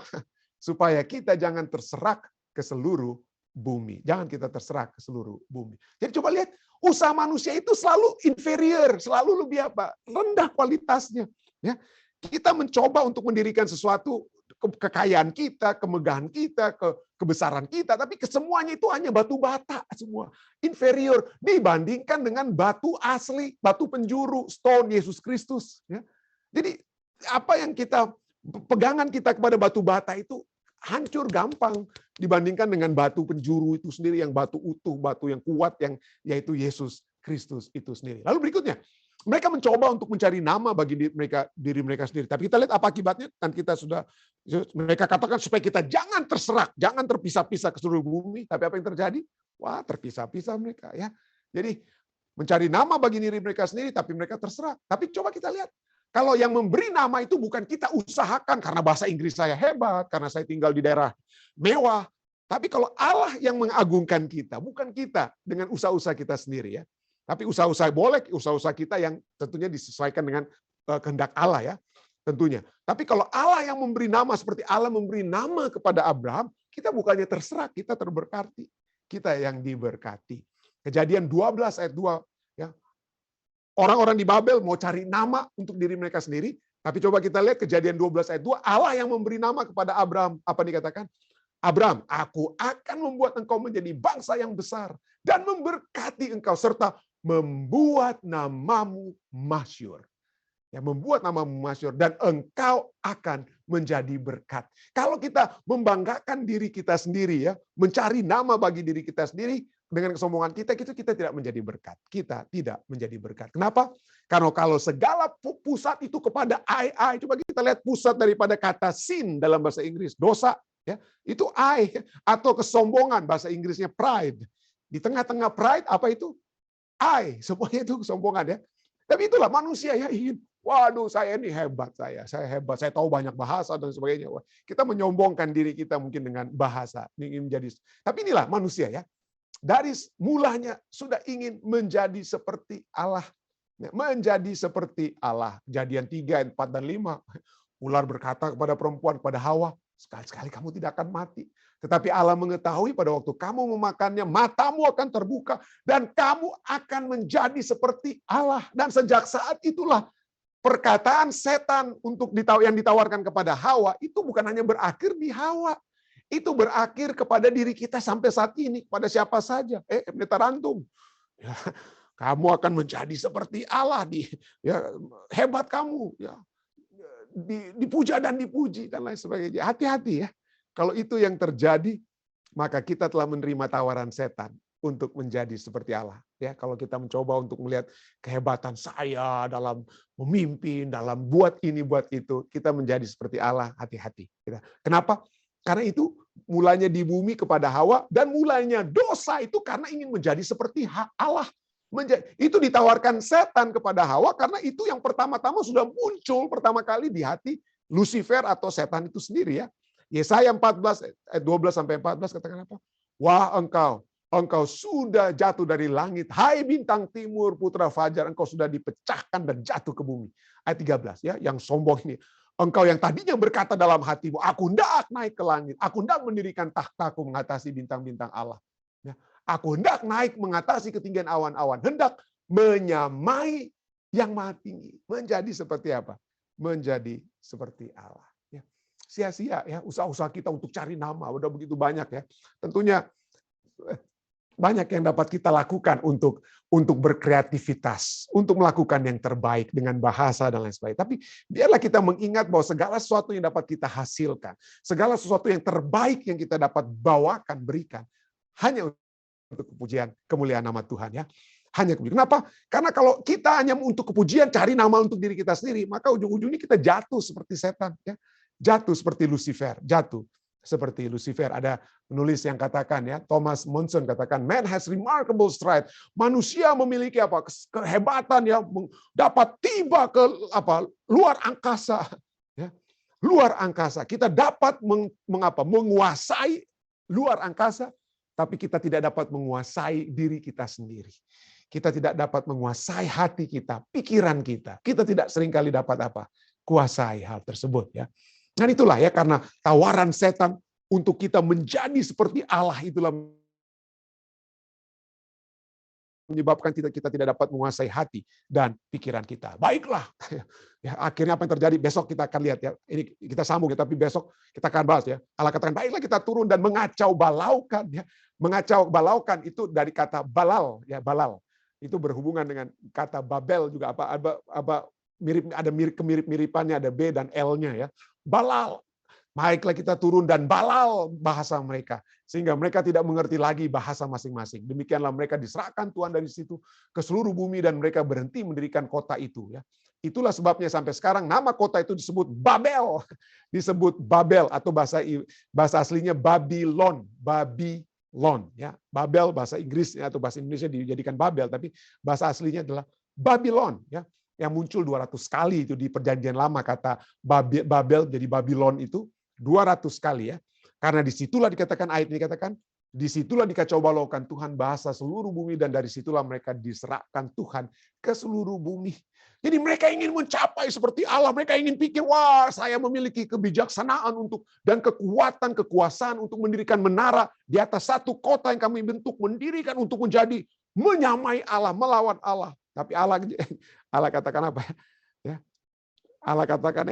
supaya kita jangan terserak ke seluruh bumi. Jangan kita terserah ke seluruh bumi. Jadi coba lihat, usaha manusia itu selalu inferior, selalu lebih apa? Rendah kualitasnya. Ya, kita mencoba untuk mendirikan sesuatu, kekayaan kita, kemegahan kita, kebesaran kita, tapi kesemuanya itu hanya batu bata semua. Inferior dibandingkan dengan batu asli, batu penjuru, stone Yesus Kristus. Ya. Jadi apa yang pegangan kita kepada batu bata itu hancur gampang dibandingkan dengan batu penjuru itu sendiri, yang batu utuh, batu yang kuat, yang yaitu Yesus Kristus itu sendiri. Lalu berikutnya, mereka mencoba untuk mencari nama bagi diri mereka sendiri. Tapi kita lihat apa akibatnya, kan mereka katakan supaya kita jangan terserak, jangan terpisah-pisah ke seluruh bumi. Tapi apa yang terjadi? Wah, terpisah-pisah mereka ya. Jadi mencari nama bagi diri mereka sendiri, tapi mereka terserak. Tapi coba kita lihat, kalau yang memberi nama itu bukan kita usahakan karena bahasa Inggris saya hebat, karena saya tinggal di daerah mewah. Tapi kalau Allah yang mengagungkan kita, bukan kita dengan usaha-usaha kita sendiri ya. Tapi usaha-usaha boleh, usaha-usaha kita yang tentunya disesuaikan dengan kehendak Allah ya, tentunya. Tapi kalau Allah yang memberi nama seperti Allah memberi nama kepada Abraham, kita bukannya terserak, kita terberkati. Kita yang diberkati. Kejadian 12 ayat 2 ya. Orang-orang di Babel mau cari nama untuk diri mereka sendiri, tapi coba kita lihat Kejadian 12 ayat 2, Allah yang memberi nama kepada Abraham. Apa dikatakan? Abraham, aku akan membuat engkau menjadi bangsa yang besar dan memberkati engkau serta membuat namamu masyhur. Ya, membuat namamu masyhur dan engkau akan menjadi berkat. Kalau kita membanggakan diri kita sendiri ya, mencari nama bagi diri kita sendiri dengan kesombongan kita, itu kita tidak menjadi berkat. Kita tidak menjadi berkat. Kenapa? Karena kalau segala pusat itu kepada I, coba kita lihat pusat daripada kata sin dalam bahasa Inggris, dosa ya, itu I, atau kesombongan bahasa Inggrisnya pride. Di tengah-tengah pride apa itu? I, semuanya itu kesombongan ya. Tapi itulah manusia ya ingin, waduh saya ini hebat, saya hebat, saya tahu banyak bahasa dan sebagainya. Wah, kita menyombongkan diri kita mungkin dengan bahasa, ingin menjadi. Tapi inilah manusia ya. Dari mulanya sudah ingin menjadi seperti Allah. Menjadi seperti Allah. Kejadian 3, 4 dan 5. Ular berkata kepada perempuan, kepada Hawa, Sekali-sekali kamu tidak akan mati. Tetapi Allah mengetahui pada waktu kamu memakannya, matamu akan terbuka, dan kamu akan menjadi seperti Allah. Dan sejak saat itulah perkataan setan yang ditawarkan kepada Hawa, itu bukan hanya berakhir di Hawa. Itu berakhir kepada diri kita sampai saat ini, pada siapa saja. Pendeta Rantum, ya, kamu akan menjadi seperti Allah, ya, hebat kamu, ya, dipuja dan dipuji, dan lain sebagainya. Hati-hati ya. Kalau itu yang terjadi, maka kita telah menerima tawaran setan untuk menjadi seperti Allah. Ya, kalau kita mencoba untuk melihat kehebatan saya dalam memimpin, dalam buat ini, buat itu, kita menjadi seperti Allah, hati-hati. Kenapa? Karena itu mulanya di bumi kepada Hawa, dan mulanya dosa itu karena ingin menjadi seperti Allah. Itu ditawarkan setan kepada Hawa karena itu yang pertama-tama sudah muncul pertama kali di hati Lucifer atau setan itu sendiri ya. Yesaya 14 ayat 12 sampai 14 katakan apa? Wah engkau sudah jatuh dari langit, hai bintang timur putra fajar, engkau sudah dipecahkan dan jatuh ke bumi. Ayat 13 ya, yang sombong ini. Engkau yang tadinya berkata dalam hatimu, aku hendak naik ke langit, aku hendak mendirikan takhtaku mengatasi bintang-bintang Allah. Ya, aku hendak naik mengatasi ketinggian awan-awan, hendak menyamai yang maha tinggi. Menjadi seperti apa? Menjadi seperti Allah. Ya. Sia-sia ya usaha-usaha kita untuk cari nama, udah begitu banyak ya. Tentunya banyak yang dapat kita lakukan untuk berkreativitas, untuk melakukan yang terbaik dengan bahasa dan lain sebagainya. Tapi biarlah kita mengingat bahwa segala sesuatu yang dapat kita hasilkan, segala sesuatu yang terbaik yang kita dapat bawakan, berikan, hanya untuk kepujian, kemuliaan nama Tuhan ya. Hanya kepujian. Kenapa? Karena kalau kita hanya untuk kepujian, cari nama untuk diri kita sendiri, maka ujung-ujungnya kita jatuh seperti setan ya. Jatuh seperti Lucifer, jatuh seperti Lucifer. Ada penulis yang katakan ya, Thomas Monson katakan, man has remarkable stride. Manusia memiliki apa? Kehebatan ya, dapat tiba ke luar angkasa ya. Luar angkasa. Kita dapat menguasai luar angkasa, tapi kita tidak dapat menguasai diri kita sendiri. Kita tidak dapat menguasai hati kita, pikiran kita. Kita tidak seringkali dapat kuasai hal tersebut ya. Dan itulah ya, karena tawaran setan untuk kita menjadi seperti Allah itulah menyebabkan kita tidak dapat menguasai hati dan pikiran kita. Baiklah, ya, akhirnya apa yang terjadi besok kita akan lihat ya. Ini kita sambung ya, tapi besok kita akan bahas ya. Allah katakan baiklah kita turun dan mengacau balaukan ya. Mengacau balaukan itu dari kata balal ya, balal. Itu berhubungan dengan kata Babel juga ada kemirip-miripannya, ada B dan L-nya ya. Balal. Baiklah kita turun dan balal bahasa mereka. Sehingga mereka tidak mengerti lagi bahasa masing-masing. Demikianlah mereka diserahkan Tuhan dari situ ke seluruh bumi dan mereka berhenti mendirikan kota itu. Ya. Itulah sebabnya sampai sekarang nama kota itu disebut Babel. Disebut Babel atau bahasa aslinya Babylon. Babylon. Ya. Babel bahasa Inggris atau bahasa Indonesia dijadikan Babel. Tapi bahasa aslinya adalah Babylon. Ya. Yang muncul 200 kali itu di perjanjian lama kata Babel jadi Babylon itu 200 kali ya. Karena disitulah dikatakan ayat ini dikatakan disitulah dikacau balaukan Tuhan bahasa seluruh bumi dan dari situlah mereka diserahkan Tuhan ke seluruh bumi. Jadi mereka ingin mencapai seperti Allah, mereka ingin pikir wah saya memiliki kebijaksanaan untuk dan kekuatan kekuasaan untuk mendirikan menara di atas satu kota yang kami bentuk, mendirikan untuk menjadi menyamai Allah, melawan Allah. Tapi Allah katakan apa ya? Allah katakan,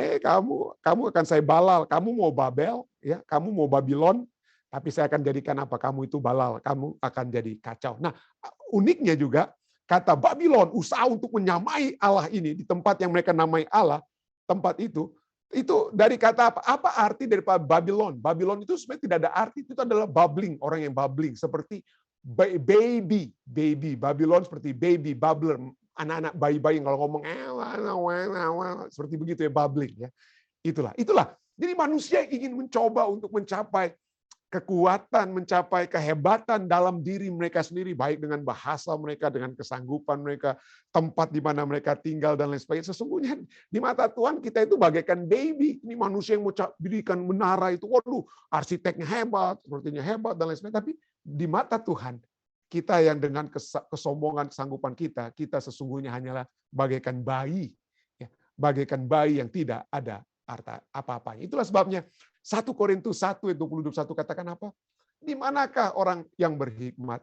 kamu akan saya balal, kamu mau Babel, ya, kamu mau Babylon, tapi saya akan jadikan apa? Kamu itu balal, kamu akan jadi kacau. Nah, uniknya juga kata Babylon, usaha untuk menyamai Allah ini di tempat yang mereka namai Allah, tempat itu dari kata apa? Apa arti daripada Babylon? Babylon itu sebenarnya tidak ada arti, itu adalah bubbling, orang yang bubbling, seperti baby. Babylon seperti baby, bubbler, anak-anak bayi-bayi kalau ngomong seperti begitu ya, bubbling ya. Itulah. Jadi manusia ingin mencoba untuk mencapai kekuatan, mencapai kehebatan dalam diri mereka sendiri, baik dengan bahasa mereka, dengan kesanggupan mereka, tempat di mana mereka tinggal dan lain sebagainya. Sesungguhnya di mata Tuhan kita itu bagaikan baby. Ini manusia yang mau dirikan menara itu, waduh, arsiteknya hebat, sepertinya hebat dan lain sebagainya. Tapi di mata Tuhan, kita yang dengan kesombongan, kesanggupan kita sesungguhnya hanyalah bagaikan bayi, bagaikan bayi yang tidak ada apa-apanya. Itulah sebabnya 1 Korintus 1 ayat 20-21 katakan apa? Di manakah orang yang berhikmat,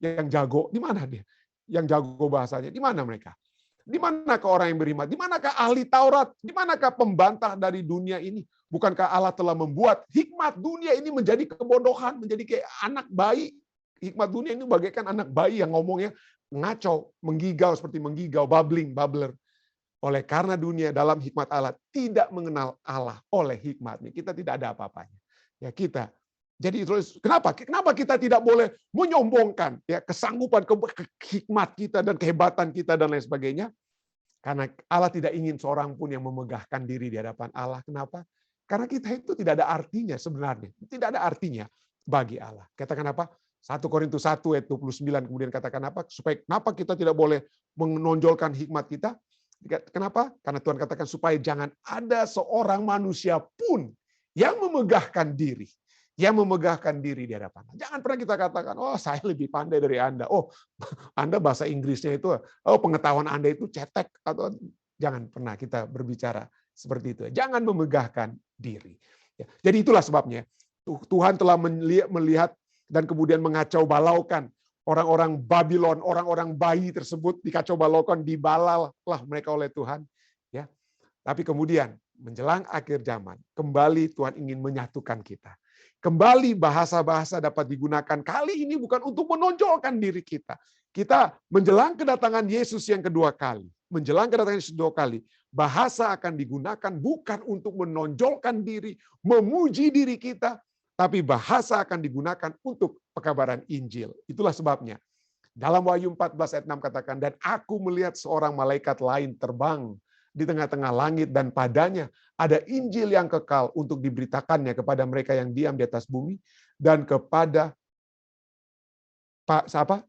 yang jago? Di mana dia? Yang jago bahasanya, di mana mereka? Di manakah orang yang berhikmat? Di manakah ahli Taurat? Di manakah pembantah dari dunia ini? Bukankah Allah telah membuat hikmat dunia ini menjadi kebodohan, menjadi kayak anak bayi? Hikmat dunia ini bagaikan anak bayi yang ngomongnya ngacau, menggigau seperti menggigau, babbler. Oleh karena dunia dalam hikmat Allah tidak mengenal Allah oleh hikmatnya. Kita tidak ada apa-apanya. Ya kita. Jadi kenapa kita tidak boleh menyombongkan ya kesanggupan, hikmat kita dan kehebatan kita dan lain sebagainya? Karena Allah tidak ingin seorang pun yang memegahkan diri di hadapan Allah. Kenapa? Karena kita itu tidak ada artinya sebenarnya. Tidak ada artinya bagi Allah. Katakan apa? 1 Korintus 1 ayat 29 kemudian katakan apa? Supaya kenapa kita tidak boleh menonjolkan hikmat kita? Kenapa? Karena Tuhan katakan supaya jangan ada seorang manusia pun yang memegahkan diri. Yang memegahkan diri di hadapan. Jangan pernah kita katakan, oh saya lebih pandai dari Anda. Oh Anda bahasa Inggrisnya itu, oh pengetahuan Anda itu cetek. Atau jangan pernah kita berbicara seperti itu. Jangan memegahkan diri. Jadi itulah sebabnya Tuhan telah melihat dan kemudian mengacau balaukan orang-orang Babylon, orang-orang bayi tersebut dikacau balaukan, dibalallah mereka oleh Tuhan. Ya, tapi kemudian menjelang akhir zaman, kembali Tuhan ingin menyatukan kita. Kembali bahasa-bahasa dapat digunakan kali ini bukan untuk menonjolkan diri kita. Kita menjelang kedatangan Yesus yang kedua kali. Menjelang kedatangan Yesus kedua kali, bahasa akan digunakan bukan untuk menonjolkan diri, memuji diri kita, tapi bahasa akan digunakan untuk pekabaran Injil. Itulah sebabnya dalam Wahyu 14 ayat 6 katakan, dan aku melihat seorang malaikat lain terbang di tengah-tengah langit dan padanya ada Injil yang kekal untuk diberitakannya kepada mereka yang diam di atas bumi dan kepada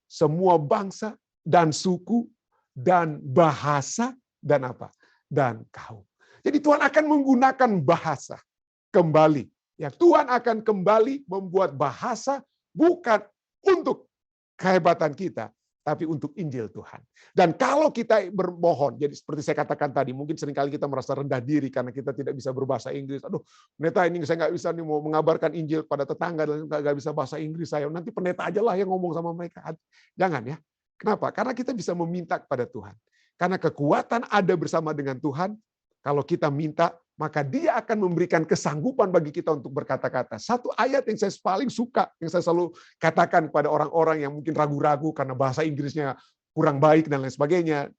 semua bangsa dan suku dan bahasa dan apa? Dan kaum. Jadi Tuhan akan menggunakan bahasa kembali. Ya, Tuhan akan kembali membuat bahasa bukan untuk kehebatan kita, tapi untuk Injil Tuhan. Dan kalau kita bermohon, jadi seperti saya katakan tadi, mungkin seringkali kita merasa rendah diri karena kita tidak bisa berbahasa Inggris. Aduh, pendeta ini saya nggak bisa nih mau mengabarkan Injil pada tetangga dan nggak bisa bahasa Inggris saya. Nanti pendeta aja lah yang ngomong sama mereka. Jangan ya. Kenapa? Karena kita bisa meminta kepada Tuhan. Karena kekuatan ada bersama dengan Tuhan. Kalau kita minta, maka Dia akan memberikan kesanggupan bagi kita untuk berkata-kata. Satu ayat yang saya paling suka, yang saya selalu katakan kepada orang-orang yang mungkin ragu-ragu karena bahasa Inggrisnya kurang baik dan lain sebagainya.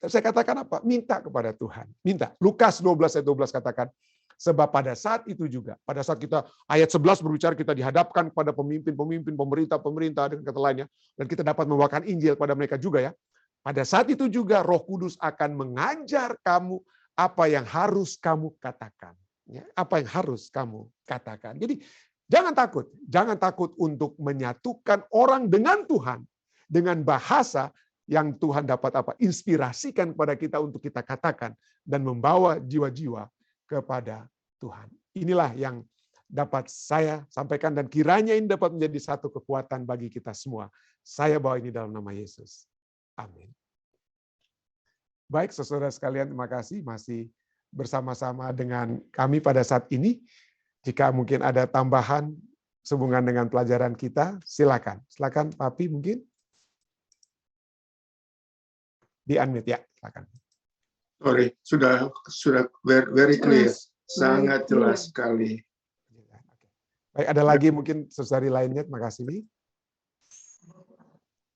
Saya katakan apa? Minta kepada Tuhan. Minta. Lukas 12 ayat 12 katakan, sebab pada saat itu juga, pada saat kita, ayat 11 berbicara kita dihadapkan kepada pemimpin-pemimpin, pemerintah dan kata lainnya, dan kita dapat membawakan Injil pada mereka juga ya. Pada saat itu juga Roh Kudus akan mengajar kamu apa yang harus kamu katakan. Apa yang harus kamu katakan. Jadi jangan takut untuk menyatukan orang dengan Tuhan, dengan bahasa yang Tuhan dapat inspirasikan kepada kita untuk kita katakan dan membawa jiwa-jiwa kepada Tuhan. Inilah yang dapat saya sampaikan dan kiranya ini dapat menjadi satu kekuatan bagi kita semua. Saya bawa ini dalam nama Yesus. Amin. Baik, saudara sekalian, terima kasih masih bersama-sama dengan kami pada saat ini. Jika mungkin ada tambahan sehubungan dengan pelajaran kita, silakan. Silakan, Papi mungkin. Di-unmute ya, silakan. Sorry, sudah very clear, sangat jelas sekali. Baik, ada lagi mungkin saudari lainnya, terima kasih.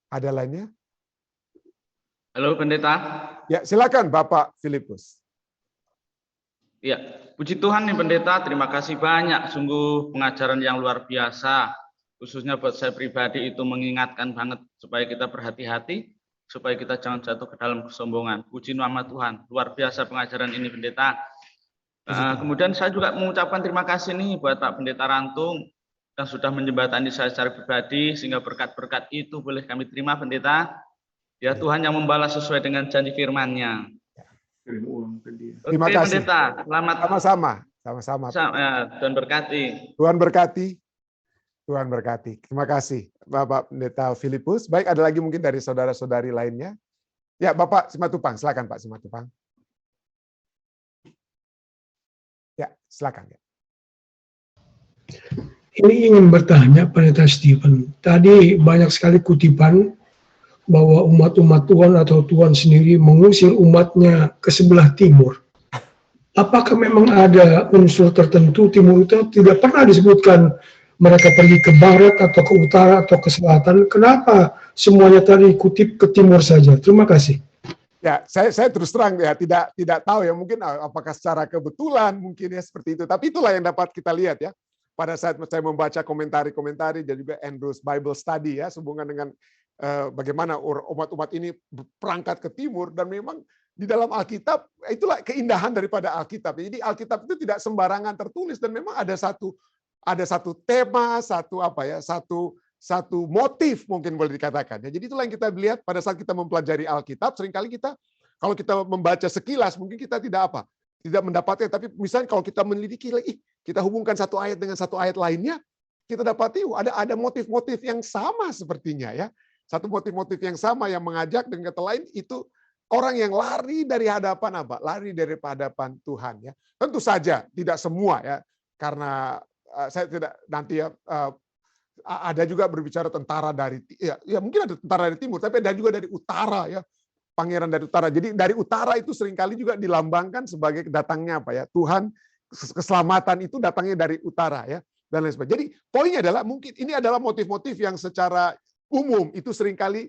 Ada lainnya? Halo pendeta. Ya, silakan Bapak Filipus. Ya, puji Tuhan nih pendeta, terima kasih banyak, sungguh pengajaran yang luar biasa, khususnya buat saya pribadi itu mengingatkan banget supaya kita berhati-hati, supaya kita jangan jatuh ke dalam kesombongan. Puji nama Tuhan, luar biasa pengajaran ini pendeta. Kemudian saya juga mengucapkan terima kasih nih buat Pak Pendeta Rantung yang sudah menjembatani saya secara pribadi sehingga berkat-berkat itu boleh kami terima pendeta. Ya Tuhan yang membalas sesuai dengan janji firman-Nya. Terima kasih. Pendeta, selamat. Sama-sama. Tuhan berkati. Tuhan berkati. Tuhan berkati. Terima kasih Bapak Pendeta Filipus. Baik, ada lagi mungkin dari saudara-saudari lainnya. Ya, Bapak Simatupang, silakan Pak Simatupang. Silakan ya. Ini ingin bertanya Pendeta Stephen. Tadi banyak sekali kutipan bahwa umat-umat Tuhan atau Tuhan sendiri mengusir umatnya ke sebelah timur. Apakah memang ada unsur tertentu timur itu tidak pernah disebutkan mereka pergi ke barat atau ke utara atau ke selatan? Kenapa semuanya tadi kutip ke timur saja? Terima kasih. Ya, saya terus terang ya tidak tahu ya, mungkin apakah secara kebetulan mungkin ya seperti itu. Tapi itulah yang dapat kita lihat ya. Pada saat saya membaca komentari dan juga Andrews Bible Study ya, sehubungan dengan bagaimana umat-umat ini berangkat ke timur, dan memang di dalam Alkitab itulah keindahan daripada Alkitab. Jadi Alkitab itu tidak sembarangan tertulis, dan memang ada satu tema, satu motif mungkin boleh dikatakan. Ya, jadi itulah yang kita lihat pada saat kita mempelajari Alkitab. Seringkali kita kalau kita membaca sekilas mungkin kita tidak mendapatkan, tapi misalnya kalau kita meneliti lagi, kita hubungkan satu ayat dengan satu ayat lainnya, kita dapati ada motif-motif yang sama sepertinya ya. Satu motif-motif yang sama yang mengajak, dengan kata lain itu orang yang lari dari hadapan apa? Lari dari hadapan Tuhan ya. Tentu saja tidak semua ya, karena saya tidak nanti ya ada juga berbicara tentara dari ya mungkin ada tentara dari timur, tapi ada juga dari utara ya. Pangeran dari utara. Jadi dari utara itu seringkali juga dilambangkan sebagai datangnya apa ya? Tuhan, keselamatan itu datangnya dari utara ya, dan lain sebagainya. Jadi poinnya adalah mungkin ini adalah motif-motif yang secara umum itu seringkali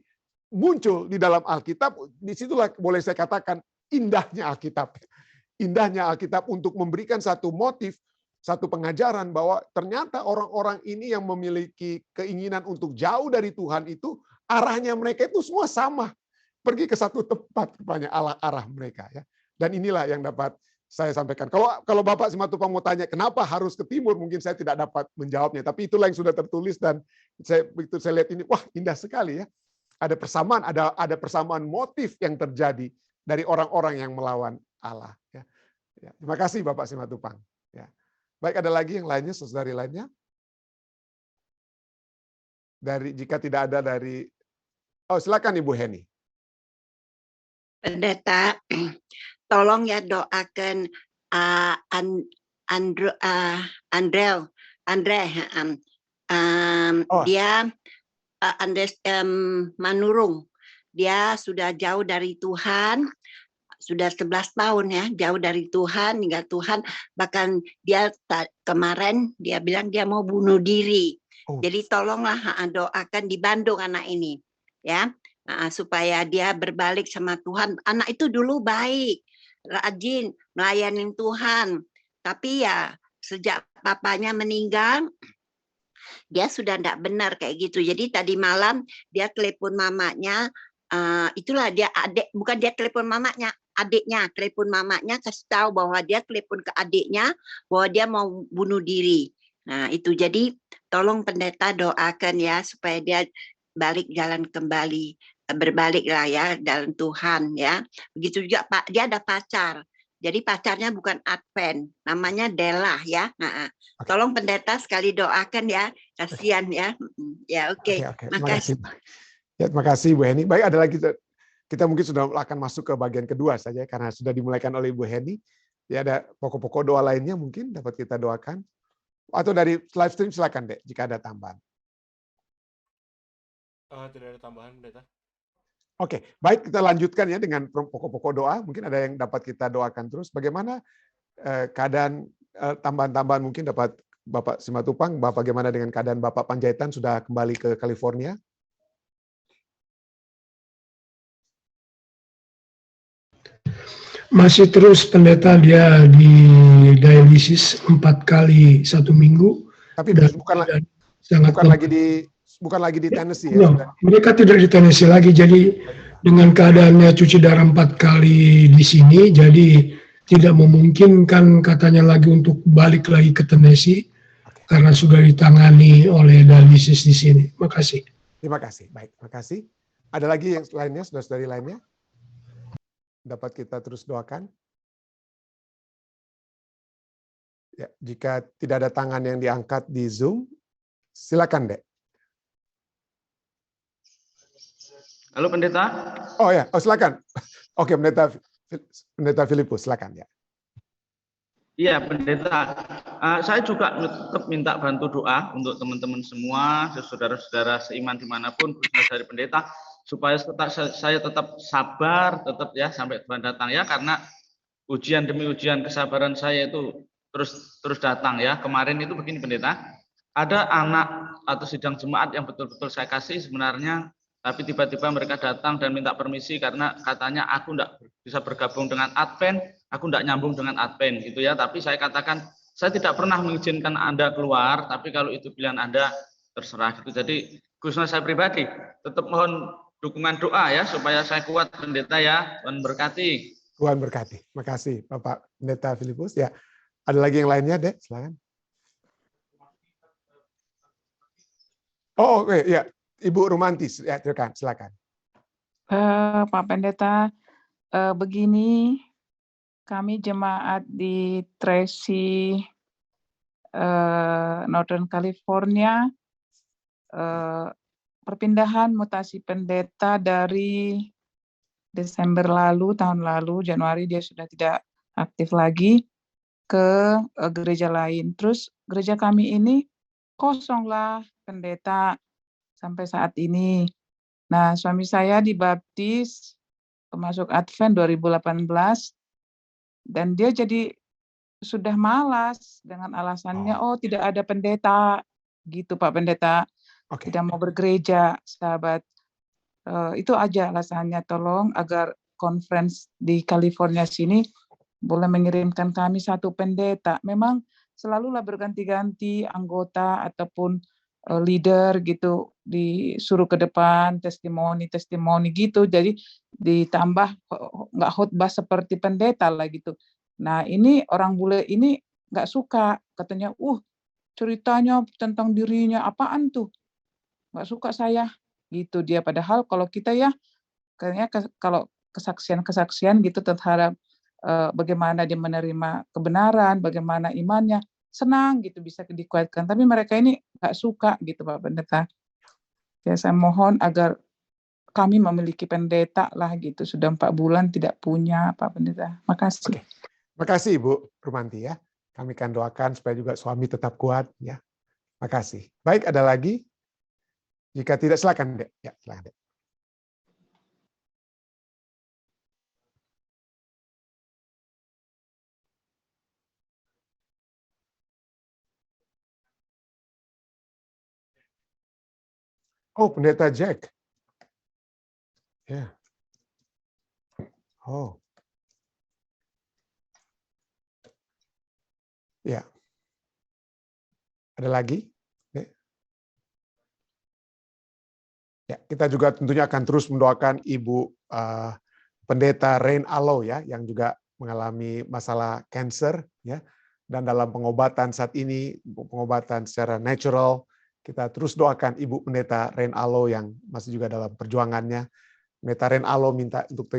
muncul di dalam Alkitab. Disitulah boleh saya katakan indahnya Alkitab. Indahnya Alkitab untuk memberikan satu motif, satu pengajaran bahwa ternyata orang-orang ini yang memiliki keinginan untuk jauh dari Tuhan itu arahnya mereka itu semua sama. Pergi ke satu tempat rupanya arah mereka ya. Dan inilah yang dapat saya sampaikan. Kalau Bapak Simatupang mau tanya kenapa harus ke timur, mungkin saya tidak dapat menjawabnya. Tapi itulah yang sudah tertulis, dan begitu saya lihat ini, wah indah sekali ya. Ada persamaan motif yang terjadi dari orang-orang yang melawan Allah. Ya. Ya. Terima kasih Bapak Simatupang. Ya. Baik, ada lagi yang lainnya, saudari lainnya? Jika tidak ada dari, silakan Ibu Heni. Pendeta, tolong ya doakan Andre, dia Manurung, dia sudah jauh dari Tuhan, sudah 11 tahun ya, jauh dari Tuhan, hingga Tuhan bahkan dia kemarin dia bilang dia mau bunuh diri. Jadi tolonglah doakan di Bandung anak ini ya. Supaya dia berbalik sama Tuhan. Anak itu dulu baik, rajin, melayani Tuhan. Tapi ya sejak papanya meninggal, dia sudah tidak benar kayak gitu. Jadi tadi malam dia telepon mamanya, itulah dia bukan dia telepon mamanya, adiknya telepon mamanya, kasih tahu bahwa dia telepon ke adiknya bahwa dia mau bunuh diri. Nah itu, jadi tolong pendeta doakan ya supaya dia balik jalan kembali, berbaliklah ya dalam Tuhan ya. Begitu juga Pak, dia ada pacar. Jadi pacarnya bukan Advent, namanya Della ya. Tolong pendeta sekali doakan ya, kasihan ya. Ya oke. Makasih. Ya, terima kasih Bu Heni. Baik, ada lagi, kita mungkin sudah akan masuk ke bagian kedua saja karena sudah dimulaikan oleh Bu Heni. Ya, ada pokok-pokok doa lainnya mungkin dapat kita doakan. Atau dari live stream silakan Dek jika ada tambahan. Tidak ada tambahan, pendeta. Oke, baik, kita lanjutkan ya dengan pokok-pokok doa. Mungkin ada yang dapat kita doakan terus. Bagaimana keadaan tambahan-tambahan mungkin dapat Bapak Simatupang, bagaimana dengan keadaan Bapak Panjaitan sudah kembali ke California? Masih terus pendeta, dia di dialisis 4 kali 1 minggu. Tapi bukan lagi di Tennessee ya? No, mereka tidak di Tennessee lagi, jadi dengan keadaannya cuci darah 4 kali di sini, jadi tidak memungkinkan katanya lagi untuk balik lagi ke Tennessee, karena sudah ditangani oleh dialisis di sini. Makasih. Terima kasih. Baik, terima kasih. Ada lagi yang lainnya, saudara-saudari lainnya? Dapat kita terus doakan? Ya, jika tidak ada tangan yang diangkat di Zoom, silakan Dek. Halo pendeta. Oh ya, silakan. Oke, pendeta Filipus, silakan ya. Iya, Pendeta. Saya juga tetap minta bantu doa untuk teman-teman semua, saudara-saudara seiman dimanapun, khususnya dari Pendeta, supaya saya tetap sabar, tetap ya sampai Tuhan datang ya, karena ujian demi ujian kesabaran saya itu terus datang ya. Kemarin itu begini Pendeta, ada anak atau sidang jemaat yang betul-betul saya kasih sebenarnya, tapi tiba-tiba mereka datang dan minta permisi karena katanya aku enggak bisa bergabung dengan Advent, aku enggak nyambung dengan Advent gitu ya. Tapi saya katakan saya tidak pernah mengizinkan Anda keluar, tapi kalau itu pilihan Anda terserah gitu. Jadi khususnya saya pribadi tetap mohon dukungan doa ya supaya saya kuat Pendeta ya. Tuhan berkati. Tuhan berkati. Makasih Bapak Pendeta Filipus. Ya, ada lagi yang lainnya, Dek? Silakan. Oh, oke, ya. Ibu Rumantis, ya, silakan. Pak Pendeta, begini, kami jemaat di Tracy, Northern California, perpindahan mutasi pendeta dari Desember lalu, tahun lalu, Januari dia sudah tidak aktif lagi ke gereja lain. Terus gereja kami ini kosonglah pendeta sampai saat ini. Nah, suami saya dibaptis masuk Advent 2018 dan dia jadi sudah malas dengan alasannya tidak ada pendeta gitu Pak Pendeta. Oke. Tidak mau bergereja, sahabat. Itu aja alasannya, tolong agar conference di California sini boleh mengirimkan kami satu pendeta. Memang selalulah berganti-ganti anggota ataupun leader gitu disuruh ke depan testimoni gitu, jadi ditambah nggak khotbah seperti pendeta lah gitu. Nah ini orang bule ini nggak suka, katanya ceritanya tentang dirinya apaan tuh, nggak suka saya gitu dia. Padahal kalau kita ya kayaknya kalau kesaksian gitu terhadap bagaimana dia menerima kebenaran, bagaimana imannya, senang gitu bisa dikuatkan. Tapi mereka ini nggak suka gitu Pak Pendeta. Ya saya mohon agar kami memiliki pendeta lah gitu. Sudah 4 bulan tidak punya Pak Pendeta. Makasih. Oke. Makasih Ibu Rumanti ya. Kami akan doakan supaya juga suami tetap kuat ya. Makasih. Baik, ada lagi? Jika tidak, silakan, Dek. Ya, silakan, Dek. Oh, Pendeta Jack. Ya. Oh. Ya. Ada lagi? Ya, kita juga tentunya akan terus mendoakan Ibu Pendeta Rain Alo ya, yang juga mengalami masalah kanker ya, dan dalam pengobatan saat ini, pengobatan secara natural, kita terus doakan Ibu Pendeta Rain Alo yang masih juga dalam perjuangannya. Pendeta Rain Alo minta untuk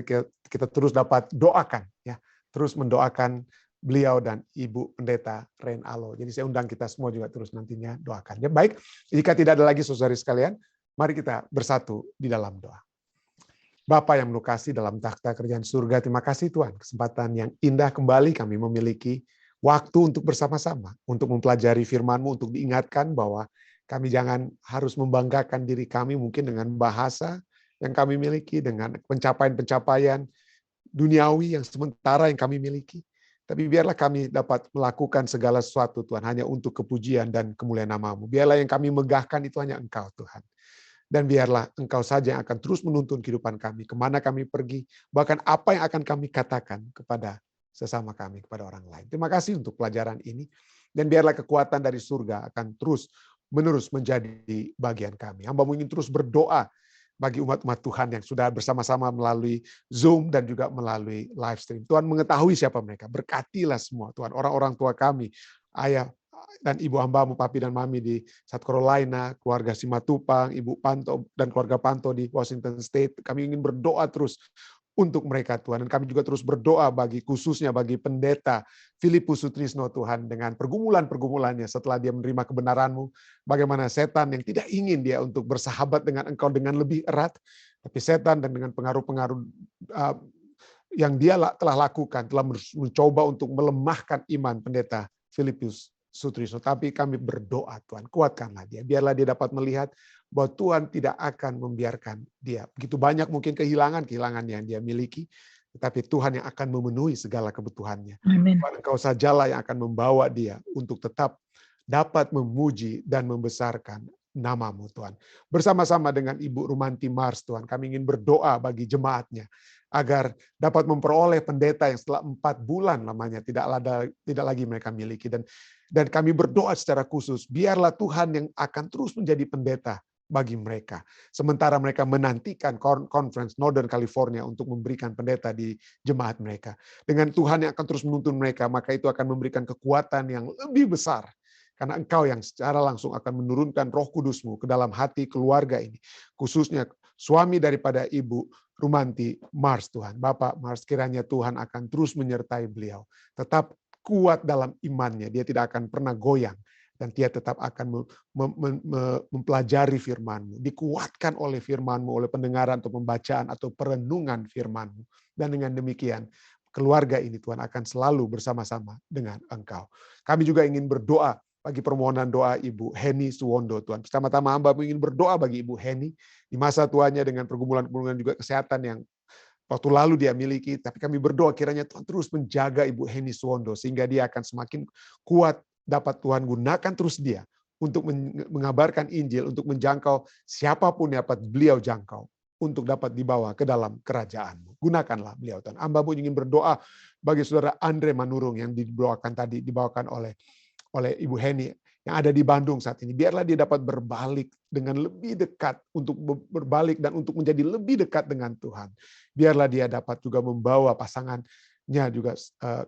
kita terus dapat doakan ya, terus mendoakan beliau dan Ibu Pendeta Rain Alo. Jadi saya undang kita semua juga terus nantinya doakan. Ya, baik, jika tidak ada lagi saudari sekalian, mari kita bersatu di dalam doa. Bapa yang melukasi dalam takhta kerajaan surga, terima kasih Tuhan, kesempatan yang indah kembali kami memiliki waktu untuk bersama-sama, untuk mempelajari firman-Mu, untuk diingatkan bahwa kami jangan harus membanggakan diri kami mungkin dengan bahasa yang kami miliki, dengan pencapaian-pencapaian duniawi yang sementara yang kami miliki. Tapi biarlah kami dapat melakukan segala sesuatu Tuhan, hanya untuk kepujian dan kemuliaan nama-Mu. Biarlah yang kami megahkan itu hanya Engkau Tuhan. Dan biarlah Engkau saja yang akan terus menuntun kehidupan kami, kemana kami pergi, bahkan apa yang akan kami katakan kepada sesama kami, kepada orang lain. Terima kasih untuk pelajaran ini, dan biarlah kekuatan dari surga akan terus menerus menjadi bagian kami. Hamba-Mu ingin terus berdoa bagi umat-umat Tuhan yang sudah bersama-sama melalui Zoom dan juga melalui live stream. Tuhan mengetahui siapa mereka, berkatilah semua Tuhan, orang-orang tua kami, ayah, dan ibu hamba-Mu, papi dan mami di South Carolina, keluarga Simatupang, ibu Panto dan keluarga Panto di Washington State. Kami ingin berdoa terus untuk mereka Tuhan, dan kami juga terus berdoa bagi khususnya bagi pendeta Filipus Sutrisno Tuhan, dengan pergumulan-pergumulannya setelah dia menerima kebenaran-Mu, bagaimana setan yang tidak ingin dia untuk bersahabat dengan Engkau dengan lebih erat, tapi setan dan dengan pengaruh-pengaruh yang dia telah lakukan, telah mencoba untuk melemahkan iman pendeta Filipus Sutrisno. Tapi kami berdoa, Tuhan, kuatkanlah dia. Biarlah dia dapat melihat bahwa Tuhan tidak akan membiarkan dia. Begitu banyak mungkin kehilangan yang dia miliki, tetapi Tuhan yang akan memenuhi segala kebutuhannya. Amin. Tuhan, Engkau sajalah yang akan membawa dia untuk tetap dapat memuji dan membesarkan nama-Mu, Tuhan. Bersama-sama dengan Ibu Rumanti Mars, Tuhan, kami ingin berdoa bagi jemaatnya, agar dapat memperoleh pendeta yang setelah 4 bulan lamanya tidak lagi mereka miliki. Dan kami berdoa secara khusus, biarlah Tuhan yang akan terus menjadi pendeta bagi mereka. Sementara mereka menantikan conference Northern California untuk memberikan pendeta di jemaat mereka. Dengan Tuhan yang akan terus menuntun mereka, maka itu akan memberikan kekuatan yang lebih besar. Karena Engkau yang secara langsung akan menurunkan Roh Kudus-Mu ke dalam hati keluarga ini. Khususnya suami daripada Ibu Rumanti Mars, Tuhan. Bapak Mars, kiranya Tuhan akan terus menyertai beliau. Tetap kuat dalam imannya. Dia tidak akan pernah goyang. Dan dia tetap akan mempelajari firman-Mu. Dikuatkan oleh firman-Mu, oleh pendengaran atau pembacaan atau perenungan firman-Mu. Dan dengan demikian, keluarga ini Tuhan akan selalu bersama-sama dengan Engkau. Kami juga ingin berdoa bagi permohonan doa Ibu Heni Suwondo, Tuhan. Pertama-tama hamba ingin berdoa bagi Ibu Heni di masa tuanya dengan pergumulan-pergumulan juga kesehatan yang waktu lalu dia miliki. Tapi kami berdoa kiranya Tuhan terus menjaga Ibu Heni Suwondo sehingga dia akan semakin kuat, dapat Tuhan gunakan terus dia untuk mengabarkan Injil, untuk menjangkau siapapun yang dapat beliau jangkau untuk dapat dibawa ke dalam kerajaan-Mu. Gunakanlah beliau, Tuhan. Hamba-Mu ingin berdoa bagi saudara Andre Manurung yang dibawakan tadi, dibawakan oleh Ibu Heni yang ada di Bandung saat ini. Biarlah dia dapat berbalik dengan lebih dekat, untuk berbalik dan untuk menjadi lebih dekat dengan Tuhan. Biarlah dia dapat juga membawa pasangannya juga,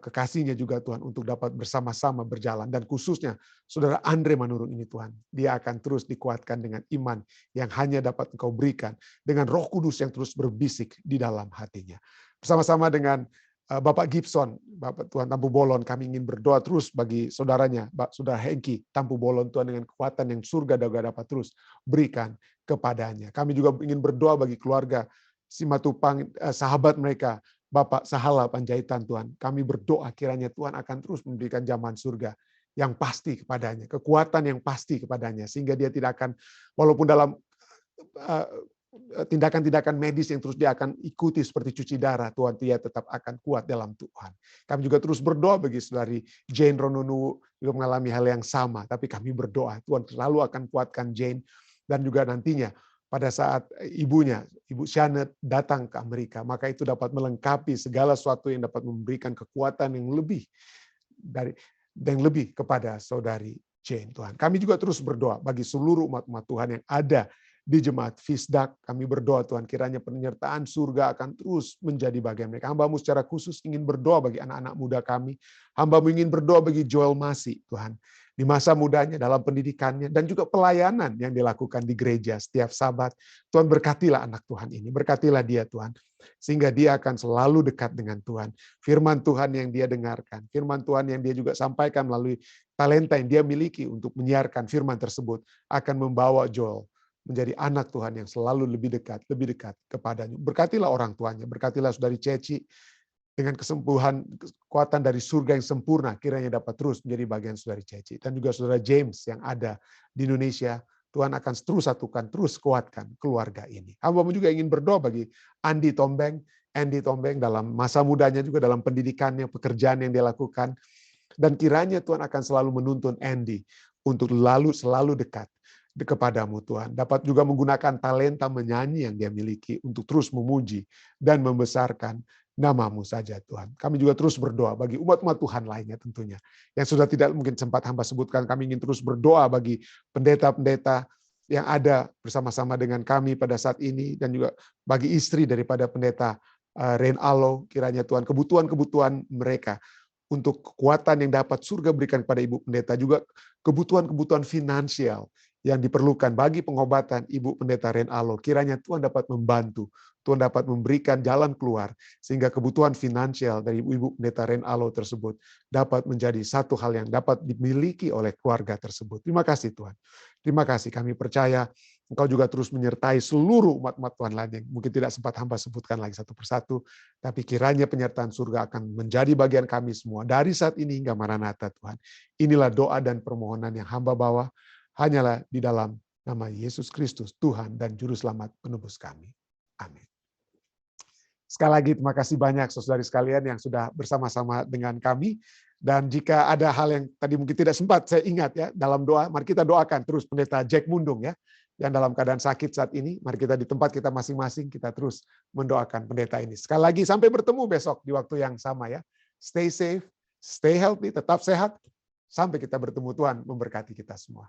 kekasihnya juga Tuhan, untuk dapat bersama-sama berjalan. Dan khususnya saudara Andre Manurung ini Tuhan, dia akan terus dikuatkan dengan iman yang hanya dapat Engkau berikan, dengan Roh Kudus yang terus berbisik di dalam hatinya. Bersama-sama dengan Bapak Gibson, Bapak Tuhan Tampu Bolon, kami ingin berdoa terus bagi saudaranya, Saudara Hengki Tampu Bolon, Tuhan, dengan kekuatan yang surga dapat terus berikan kepadanya. Kami juga ingin berdoa bagi keluarga Simatupang, sahabat mereka, Bapak Sahala Panjaitan, Tuhan. Kami berdoa kiranya Tuhan akan terus memberikan zaman surga yang pasti kepadanya, kekuatan yang pasti kepadanya, sehingga dia tidak akan, walaupun dalam tindakan-tindakan medis yang terus dia akan ikuti seperti cuci darah, Tuhan, dia tetap akan kuat dalam Tuhan. Kami juga terus berdoa bagi saudari Jane Rononu juga mengalami hal yang sama, tapi kami berdoa Tuhan selalu akan kuatkan Jane, dan juga nantinya pada saat ibunya, Ibu Shanet, datang ke Amerika, maka itu dapat melengkapi segala sesuatu yang dapat memberikan kekuatan yang lebih kepada saudari Jane, Tuhan. Kami juga terus berdoa bagi seluruh umat-umat Tuhan yang ada di jemaat Fisdak. Kami berdoa Tuhan, kiranya penyertaan surga akan terus menjadi bagian mereka. Hamba-Mu secara khusus ingin berdoa bagi anak-anak muda kami. Hamba-Mu ingin berdoa bagi Joel Masi, Tuhan, di masa mudanya, dalam pendidikannya, dan juga pelayanan yang dilakukan di gereja setiap Sabat. Tuhan, berkatilah anak Tuhan ini, berkatilah dia Tuhan, sehingga dia akan selalu dekat dengan Tuhan. Firman Tuhan yang dia dengarkan, firman Tuhan yang dia juga sampaikan melalui talenta yang dia miliki untuk menyiarkan firman tersebut, akan membawa Joel menjadi anak Tuhan yang selalu lebih dekat kepadanya. Berkatilah orang tuanya, berkatilah saudari Ceci dengan kesembuhan, kekuatan dari surga yang sempurna, kiranya dapat terus menjadi bagian saudari Ceci. Dan juga saudara James yang ada di Indonesia, Tuhan akan terus satukan, terus kuatkan keluarga ini. Hamba-Mu juga ingin berdoa bagi Andy Tombeng dalam masa mudanya juga dalam pendidikannya, pekerjaan yang dia lakukan. Dan kiranya Tuhan akan selalu menuntun Andy untuk selalu dekat kepadamu Tuhan. Dapat juga menggunakan talenta menyanyi yang dia miliki untuk terus memuji dan membesarkan nama-Mu saja Tuhan. Kami juga terus berdoa bagi umat-umat Tuhan lainnya tentunya. Yang sudah tidak mungkin sempat hamba sebutkan, kami ingin terus berdoa bagi pendeta-pendeta yang ada bersama-sama dengan kami pada saat ini, dan juga bagi istri daripada pendeta Ren Alo, kiranya Tuhan kebutuhan-kebutuhan mereka untuk kekuatan yang dapat surga berikan kepada Ibu Pendeta, juga kebutuhan-kebutuhan finansial yang diperlukan bagi pengobatan Ibu Pendeta Ren Alo. Kiranya Tuhan dapat membantu, Tuhan dapat memberikan jalan keluar, sehingga kebutuhan finansial dari Ibu Pendeta Ren Alo tersebut dapat menjadi satu hal yang dapat dimiliki oleh keluarga tersebut. Terima kasih Tuhan. Terima kasih, kami percaya Engkau juga terus menyertai seluruh umat-umat Tuhan lain yang mungkin tidak sempat hamba sebutkan lagi satu persatu, tapi kiranya penyertaan surga akan menjadi bagian kami semua dari saat ini hingga Maranatha Tuhan. Inilah doa dan permohonan yang hamba bawa, hanyalah di dalam nama Yesus Kristus, Tuhan dan Juru Selamat penebus kami. Amin. Sekali lagi terima kasih banyak saudari sekalian yang sudah bersama-sama dengan kami. Dan jika ada hal yang tadi mungkin tidak sempat saya ingat ya dalam doa, mari kita doakan terus Pendeta Jack Mundung ya, yang dalam keadaan sakit saat ini. Mari kita di tempat kita masing-masing kita terus mendoakan pendeta ini. Sekali lagi sampai bertemu besok di waktu yang sama ya. Stay safe, stay healthy, tetap sehat. Sampai kita bertemu, Tuhan memberkati kita semua.